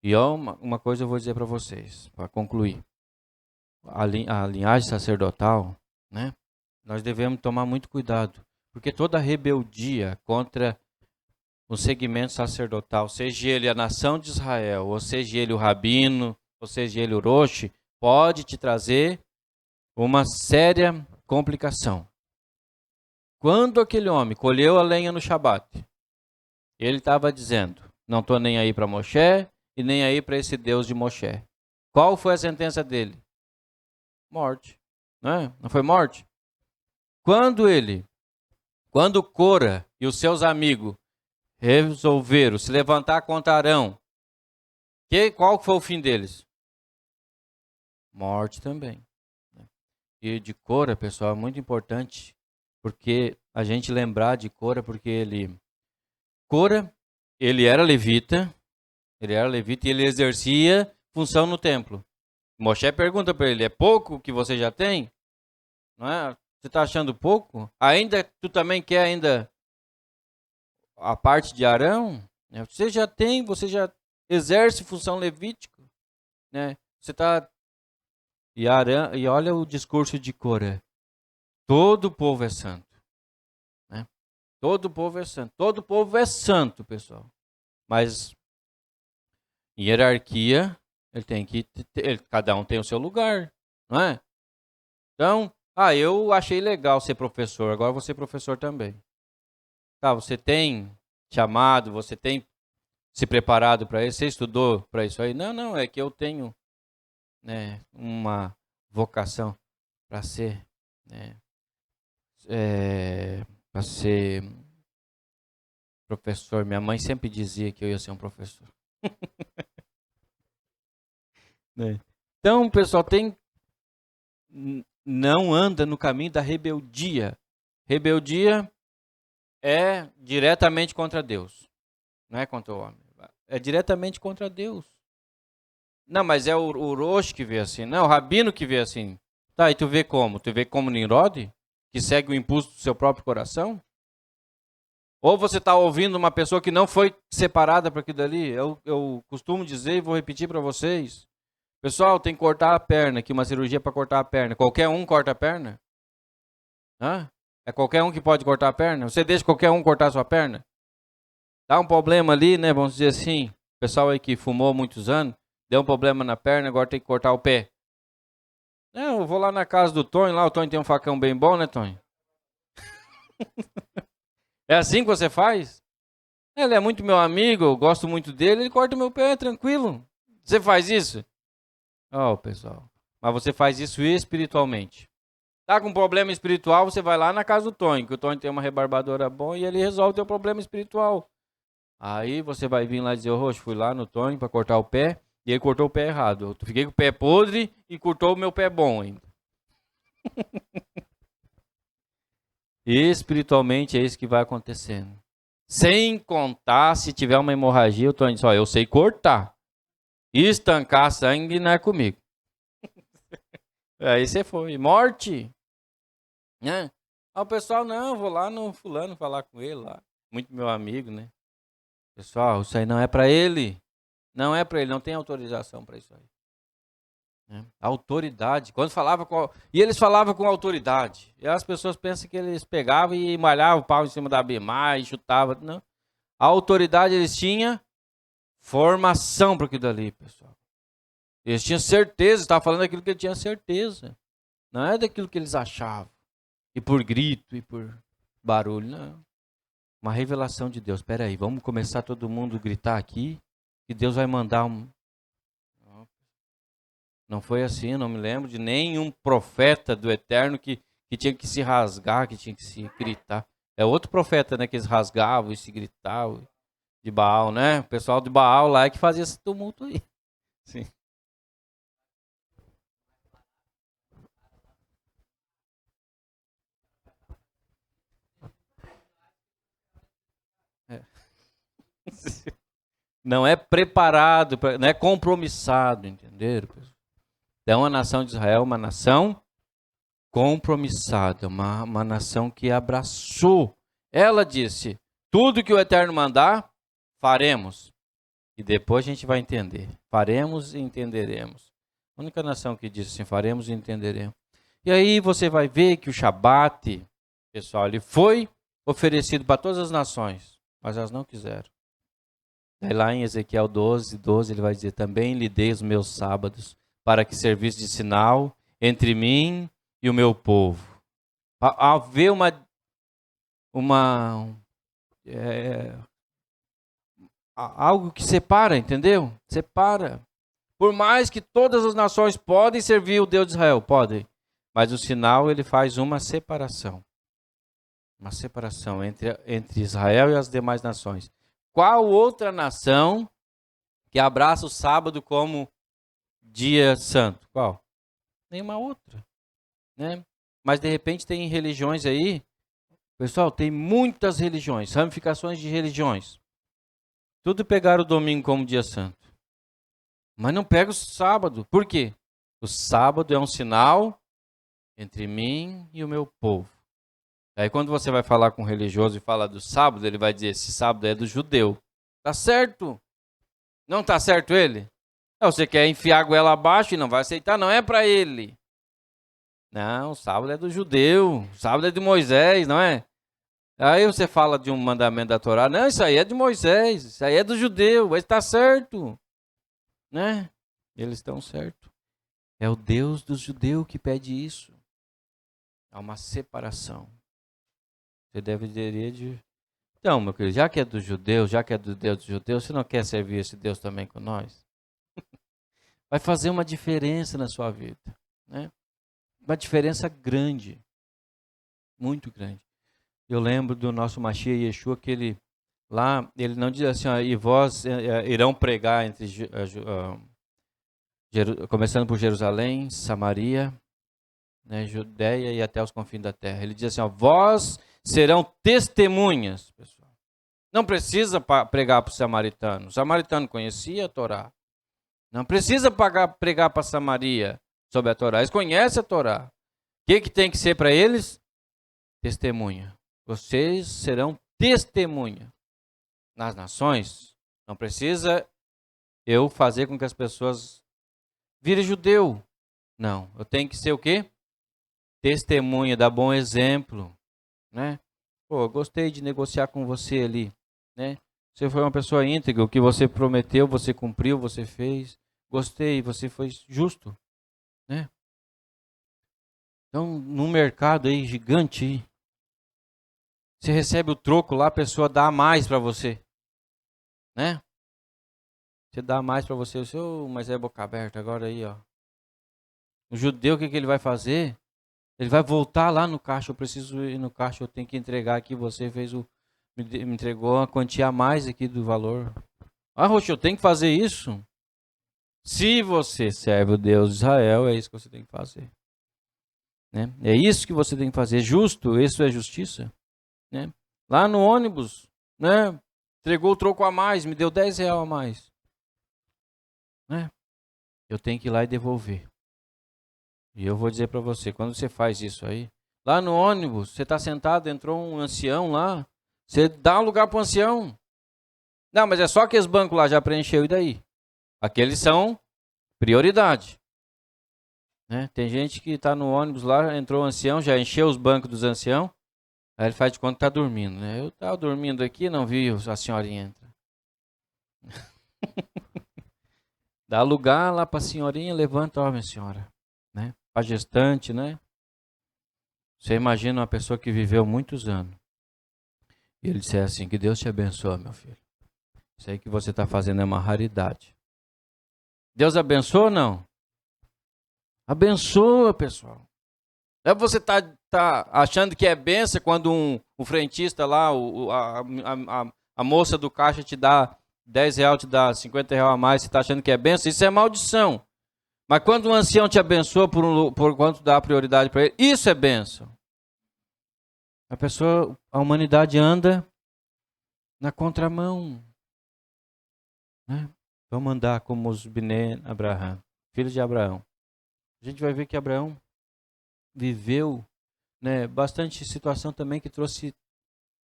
E uma coisa eu vou dizer para vocês, para concluir. A linhagem sacerdotal, né? Nós devemos tomar muito cuidado, porque toda rebeldia contra o segmento sacerdotal, seja ele a nação de Israel, ou seja ele o rabino, ou seja ele o roche, pode te trazer uma séria complicação. Quando aquele homem colheu a lenha no Shabat, ele estava dizendo, não estou nem aí para Moshe e nem aí para esse Deus de Moshe. Qual foi a sentença dele? Morte. Não foi morte? Quando Cora e os seus amigos resolveram se levantar contra Arão, qual foi o fim deles? Morte também. E de Cora, pessoal, é muito importante, porque a gente lembrar de Cora, porque Cora, ele era levita e ele exercia função no templo. Moshe pergunta para ele, é pouco o que você já tem? Não é? Você está achando pouco? Ainda tu também quer ainda a parte de Arão? Você já exerce função levítica, né? Você está e olha o discurso de Cora. Todo o povo é santo, né? Todo o povo é santo. Todo o povo é santo, pessoal. Mas em hierarquia, cada um tem o seu lugar, não é? Então, eu achei legal ser professor, agora vou ser professor também. Tá, você tem chamado, você tem se preparado para isso, você estudou para isso aí? Não, é que eu tenho, né, uma vocação para ser, né, para ser professor. Minha mãe sempre dizia que eu ia ser um professor. Né? Então, pessoal, não anda no caminho da rebeldia. Rebeldia é diretamente contra Deus, não é contra o homem. É diretamente contra Deus. Não, mas é o Rosh que vê assim. Não, o Rabino que vê assim. Tá, e tu vê como? Tu vê como Nimrod? Que segue o impulso do seu próprio coração? Ou você está ouvindo uma pessoa que não foi separada para aquilo dali? Eu costumo dizer e vou repetir para vocês. Pessoal, tem que cortar a perna, aqui uma cirurgia para cortar a perna. Qualquer um corta a perna? Hã? É qualquer um que pode cortar a perna? Você deixa qualquer um cortar a sua perna? Dá um problema ali, né? Vamos dizer assim. O pessoal aí que fumou há muitos anos, deu um problema na perna, agora tem que cortar o pé. Não, eu vou lá na casa do Tonho, lá o Tonho tem um facão bem bom, né, Tonho? É assim que você faz? Ele é muito meu amigo, eu gosto muito dele, ele corta o meu pé, tranquilo. Você faz isso? Pessoal. Mas você faz isso espiritualmente. Tá com problema espiritual, você vai lá na casa do Tonho, que o Tonho tem uma rebarbadora bom e ele resolve o teu problema espiritual. Aí você vai vir lá e dizer, Roxo, fui lá no Tonho para cortar o pé, e ele cortou o pé errado. Eu fiquei com o pé podre e cortou o meu pé bom ainda. Espiritualmente é isso que vai acontecendo. Sem contar se tiver uma hemorragia, o Tonho diz, eu sei cortar. Estancar sangue não é comigo. Aí você foi. Morte. Né? O pessoal, não, vou lá no fulano falar com ele lá. Muito meu amigo, né? Pessoal, isso aí não é para ele. Não é para ele, não tem autorização para isso aí. Né? Autoridade. Quando falava e eles falavam com autoridade. E as pessoas pensam que eles pegavam e malhavam o pau em cima da Bimar e chutavam. Não. A autoridade eles tinham formação para aquilo dali, pessoal. Eles tinham certeza, estavam falando daquilo que eles tinham certeza. Não é daquilo que eles achavam. E por grito, e por barulho, não. Uma revelação de Deus. Espera aí, vamos começar todo mundo a gritar aqui, que Deus vai mandar um... Não foi assim, não me lembro de nenhum profeta do Eterno que tinha que se rasgar, que tinha que se gritar. É outro profeta, né, que eles rasgavam e se gritavam, de Baal, né? O pessoal de Baal lá é que fazia esse tumulto aí. Sim. É. Não é preparado, não é compromissado, entenderam? Então a nação de Israel é uma nação compromissada, uma nação que abraçou. Ela disse, tudo que o Eterno mandar, faremos. E depois a gente vai entender. Faremos e entenderemos. A única nação que disse assim, faremos e entenderemos. E aí você vai ver que o Shabat, pessoal, ele foi oferecido para todas as nações, mas elas não quiseram. Daí lá em Ezequiel 12, ele vai dizer, também lhe dei os meus sábados, para que servisse de sinal entre mim e o meu povo. Haver uma algo que separa, entendeu? Separa. Por mais que todas as nações podem servir o Deus de Israel, podem. Mas o sinal, ele faz uma separação. Uma separação entre Israel e as demais nações. Qual outra nação que abraça o sábado como dia santo? Qual? Nenhuma outra, né? Mas de repente tem religiões aí, pessoal, tem muitas religiões, ramificações de religiões. Tudo pegaram o domingo como dia santo. Mas não pega o sábado. Por quê? O sábado é um sinal entre mim e o meu povo. Aí quando você vai falar com um religioso e fala do sábado, ele vai dizer, esse sábado é do judeu. Tá certo? Não tá certo ele? Não, você quer enfiar a goela abaixo e não vai aceitar, não é para ele. Não, o sábado é do judeu, o sábado é de Moisés, não é? Aí você fala de um mandamento da Torá, não, isso aí é de Moisés, isso aí é do judeu, mas está certo, né? Eles estão certos. É o Deus dos judeus que pede isso. Há uma separação. Você deveria de... Então, meu querido, já que é do judeu, já que é do Deus dos judeus, você não quer servir esse Deus também com nós? Vai fazer uma diferença na sua vida, né? Uma diferença grande, muito grande. Eu lembro do nosso Mashiach Yeshua, que ele não diz assim, ó, e vós irão pregar começando por Jerusalém, Samaria, né, Judeia e até os confins da terra. Ele diz assim, ó, vós serão testemunhas, pessoal. Não precisa pregar para o samaritano. O samaritano conhecia a Torá. Não precisa pregar para Samaria sobre a Torá. Eles conhecem a Torá. O que tem que ser para eles? Testemunha. Vocês serão testemunha nas nações. Não precisa eu fazer com que as pessoas virem judeu. Não, eu tenho que ser o quê? Testemunha, dar bom exemplo, né? Pô, eu gostei de negociar com você ali, né? Você foi uma pessoa íntegra, o que você prometeu, você cumpriu, você fez. Gostei, você foi justo, né? Então, num mercado aí gigante aí, você recebe o troco lá, a pessoa dá mais para você, né? Você dá mais para você, mas é boca aberta agora aí, ó. O judeu, o que ele vai fazer? Ele vai voltar lá no caixa, eu preciso ir no caixa, eu tenho que entregar aqui, você me entregou uma quantia a mais aqui do valor. Ah, Roxo, eu tenho que fazer isso? Se você serve o Deus de Israel, é isso que você tem que fazer. Né? É isso que você tem que fazer. Justo, isso é justiça. Né? Lá no ônibus, né? Entregou o troco a mais, me deu R$10 a mais. Né? Eu tenho que ir lá e devolver. E eu vou dizer para você, quando você faz isso aí, lá no ônibus, você está sentado, entrou um ancião lá, você dá um lugar para o ancião. Não, mas é só que os bancos lá já preencheu, e daí? Aqueles são prioridade. Né? Tem gente que está no ônibus lá, entrou um ancião, já encheu os bancos dos anciãos, aí ele faz de conta que está dormindo. Né? Eu estava dormindo aqui, não vi a senhorinha entrar. Dá lugar lá para a senhorinha, levanta, ó, minha senhora. Né? Para gestante, né? Você imagina uma pessoa que viveu muitos anos. E ele disser assim, que Deus te abençoe, meu filho. Isso aí que você está fazendo é uma raridade. Deus abençoa ou não? Abençoa, pessoal. É você tá achando que é benção quando um frentista lá, a moça do caixa te dá R$10, te dá R$50 a mais, você está achando que é benção? Isso é maldição. Mas quando um ancião te abençoa por quanto dá prioridade para ele, isso é bênção. A humanidade anda na contramão. Né? Vamos andar como os Bnei Abraão, filhos de Abraão. A gente vai ver que Abraão viveu, né, bastante situação também que trouxe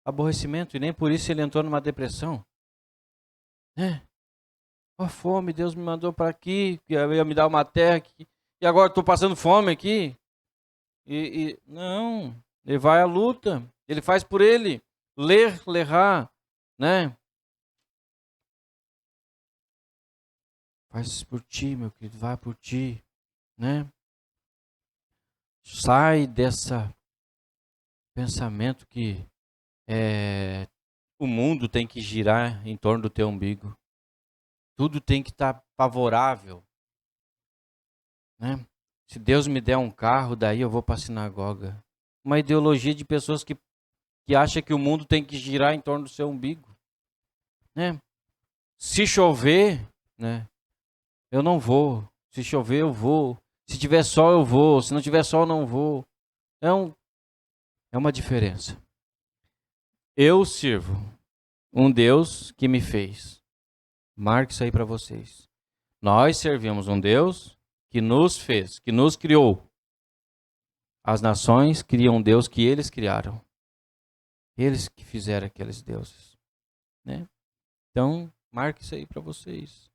aborrecimento, e nem por isso ele entrou numa depressão. Né? A fome, Deus me mandou para aqui, que ia me dar uma terra aqui, e agora estou passando fome aqui. Não, ele vai à luta, ele faz por ele, lerrar, né? Faz por ti, meu querido, vai por ti, né? Sai desse pensamento que o mundo tem que girar em torno do teu umbigo. Tudo tem que estar favorável, né? Se Deus me der um carro, daí eu vou para a sinagoga. Uma ideologia de pessoas que acha que o mundo tem que girar em torno do seu umbigo, né? Se chover, né? Eu não vou. Se chover, eu vou. Se tiver sol, eu vou. Se não tiver sol, eu não vou. É uma diferença. Eu sirvo um Deus que me fez. Marque isso aí para vocês. Nós servimos um Deus que nos fez, que nos criou. As nações criam um Deus que eles criaram. Eles que fizeram aqueles deuses, né? Então, marque isso aí para vocês.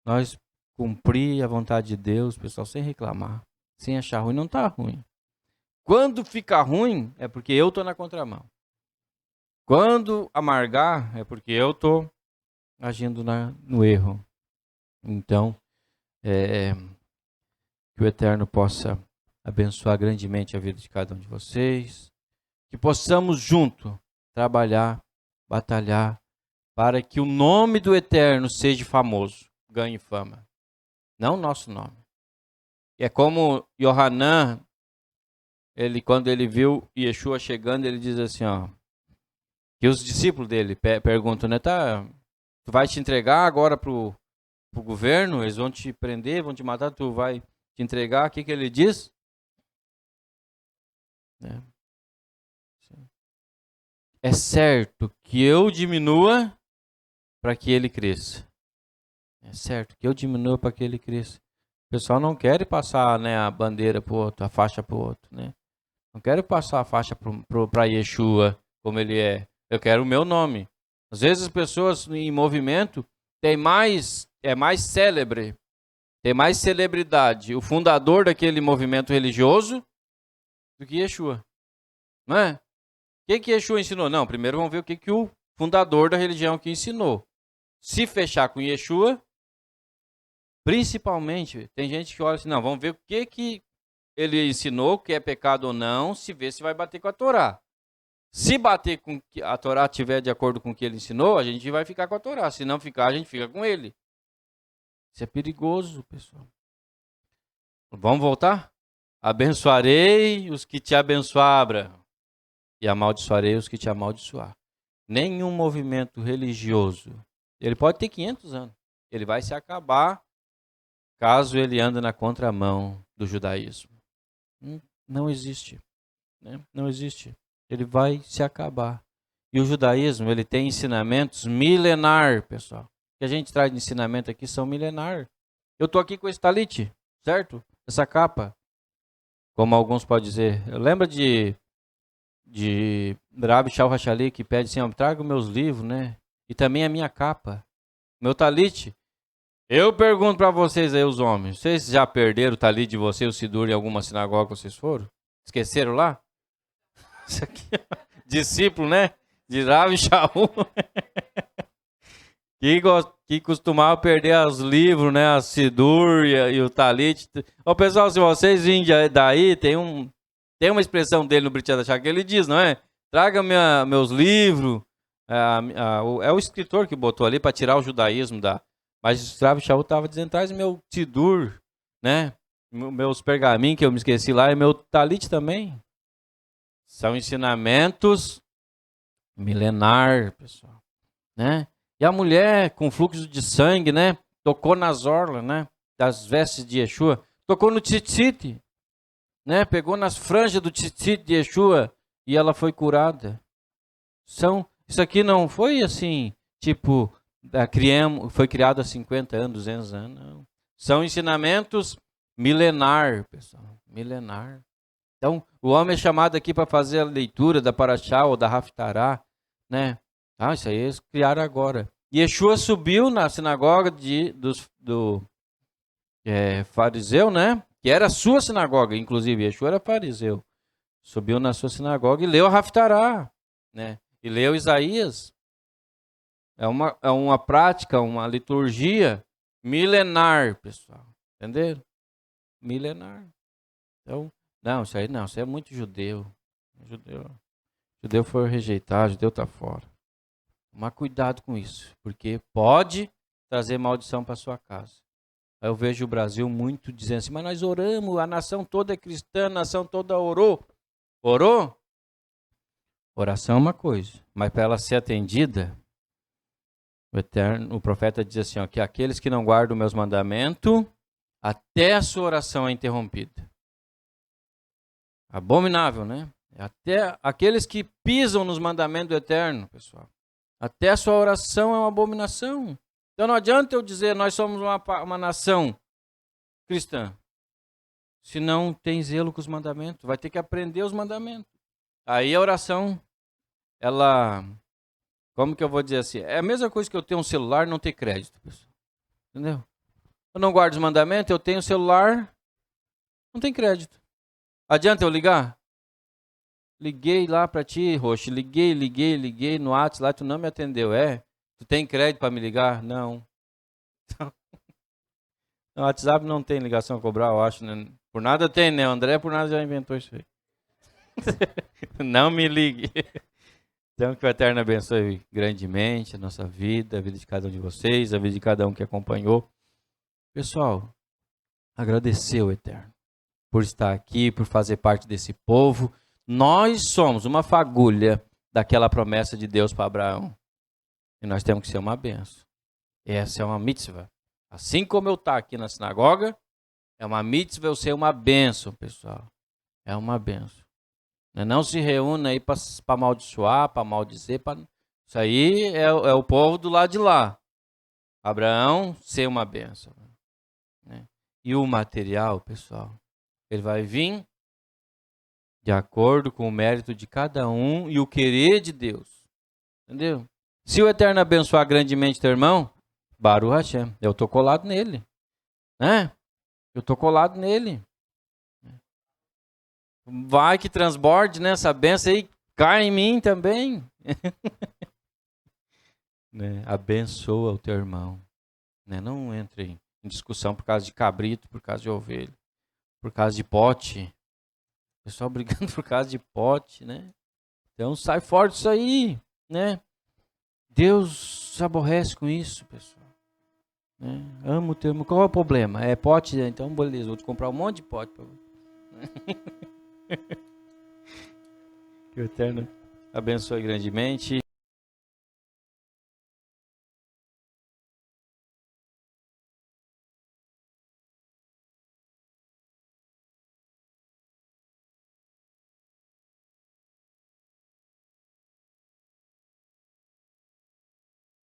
Nós cumprir a vontade de Deus, pessoal, sem reclamar, sem achar ruim. Não está ruim. Quando fica ruim, é porque eu estou na contramão. Quando amargar, é porque eu estou agindo no erro. Então, que o Eterno possa abençoar grandemente a vida de cada um de vocês. Que possamos junto trabalhar, batalhar, para que o nome do Eterno seja famoso, ganhe fama. Não o nosso nome. É como Yohanan, quando ele viu Yeshua chegando, ele diz assim, ó, que os discípulos dele perguntam, né, tá, tu vai te entregar agora pro governo, eles vão te prender, vão te matar, tu vai te entregar, o que ele diz? É certo que eu diminua para que ele cresça. É certo que eu diminua para que ele cresça. O pessoal não quer passar, né, a bandeira para o outro, a faixa para o outro, né? Não quero passar a faixa para Yeshua como ele é. Eu quero o meu nome. Às vezes as pessoas em movimento é mais célebre, tem mais celebridade, o fundador daquele movimento religioso do que Yeshua. Não é? O que Yeshua ensinou? Não, primeiro vamos ver o que o fundador da religião que ensinou. Se fechar com Yeshua, principalmente, tem gente que olha assim, não, vamos ver o que ele ensinou, que é pecado ou não, se vê se vai bater com a Torá. Se bater com que a Torá estiver de acordo com o que ele ensinou, a gente vai ficar com a Torá. Se não ficar, a gente fica com ele. Isso é perigoso, pessoal. Vamos voltar? Abençoarei os que te abençoaram e amaldiçoarei os que te amaldiçoar. Nenhum movimento religioso, ele pode ter 500 anos, ele vai se acabar caso ele ande na contramão do judaísmo. Não existe, né? Não existe. Ele vai se acabar. E o judaísmo, ele tem ensinamentos milenar, pessoal. O que a gente traz de ensinamento aqui são milenar. Eu estou aqui com esse talite, certo? Essa capa. Como alguns podem dizer. Lembra de Rabi Shal Hachali que pede assim, traga meus livros, né? E também a minha capa. Meu talite. Eu pergunto para vocês aí, os homens. Vocês já perderam o talite de vocês, o Sidur, em alguma sinagoga que vocês foram? Esqueceram lá? Isso aqui, discípulo, né? De Rav Shaul. que costumava perder os livros, né? A Sidur e o Talit. Ô, pessoal, se vocês virem daí, tem uma expressão dele no Brit Hadashah que ele diz, não é? Traga meus livros. É o escritor que botou ali para tirar o judaísmo da. Mas o Rav Shaul estava dizendo, traz meu Sidur, né? Meus pergaminhos que eu me esqueci lá, e meu Talit também. São ensinamentos milenar, pessoal, né? E a mulher com fluxo de sangue, né? Tocou nas orlas, né? Das vestes de Yeshua. Tocou no tzitzit, né? Pegou nas franjas do tzitzit de Yeshua e ela foi curada. Isso aqui não foi assim, tipo, foi criado há 50 anos, 200 anos, não. São ensinamentos milenar, pessoal, milenar. Então, o homem é chamado aqui para fazer a leitura da Parashá ou da Haftará, né? Isso aí eles criaram agora. E Yeshua subiu na sinagoga do fariseu, né? Que era a sua sinagoga, inclusive. Yeshua era fariseu. Subiu na sua sinagoga e leu a Haftará, né? E leu Isaías. É uma prática, uma liturgia milenar, pessoal. Entenderam? Milenar. Então, não, isso aí não, isso é muito judeu. Judeu foi rejeitado, judeu está fora. Tomar cuidado com isso, porque pode trazer maldição para sua casa. Aí eu vejo o Brasil muito dizendo assim, mas nós oramos, a nação toda é cristã, a nação toda orou. Orou? Oração é uma coisa, mas para ela ser atendida, o profeta diz assim, ó, que aqueles que não guardam meus mandamentos, até a sua oração é interrompida. Abominável, né? Até aqueles que pisam nos mandamentos do Eterno, pessoal. Até a sua oração é uma abominação. Então não adianta eu dizer nós somos uma nação cristã. Se não tem zelo com os mandamentos, vai ter que aprender os mandamentos. Aí a oração, ela, como que eu vou dizer assim? É a mesma coisa que eu ter um celular e não ter crédito, pessoal. Entendeu? Eu não guardo os mandamentos, eu tenho celular, não tem crédito. Adianta eu ligar? Liguei lá pra ti, Roxo, liguei no WhatsApp lá, tu não me atendeu, Tu tem crédito para me ligar? Não. No WhatsApp não tem ligação a cobrar, eu acho, né? Por nada tem, né? O André por nada já inventou isso aí. Não me ligue. Então que o Eterno abençoe grandemente a nossa vida, a vida de cada um de vocês, a vida de cada um que acompanhou. Pessoal, agradecer o Eterno por estar aqui, por fazer parte desse povo. Nós somos uma fagulha daquela promessa de Deus para Abraão. E nós temos que ser uma benção. Essa é uma mitzvah. Assim como eu estou aqui na sinagoga, é uma mitzvah eu ser uma benção, pessoal. É uma benção. Não se reúna aí para amaldiçoar, para maldizer. Isso aí é o povo do lado de lá. Abraão ser uma benção. Né? E o material, pessoal, ele vai vir de acordo com o mérito de cada um e o querer de Deus. Entendeu? Se o Eterno abençoar grandemente teu irmão, Baruch Hashem, eu estou colado nele. Né? Eu estou colado nele. Vai que transborde, né? Essa benção aí cai em mim também. Né? Abençoa o teu irmão. Né? Não entre em discussão por causa de cabrito, por causa de ovelha, por causa de pote. O pessoal brigando por causa de pote, né? Então sai fora disso aí, né? Deus se aborrece com isso, pessoal. Né? Amo o teu irmão. Qual é o problema? É pote? Então beleza, vou te comprar um monte de pote para você. Que o Eterno abençoe grandemente.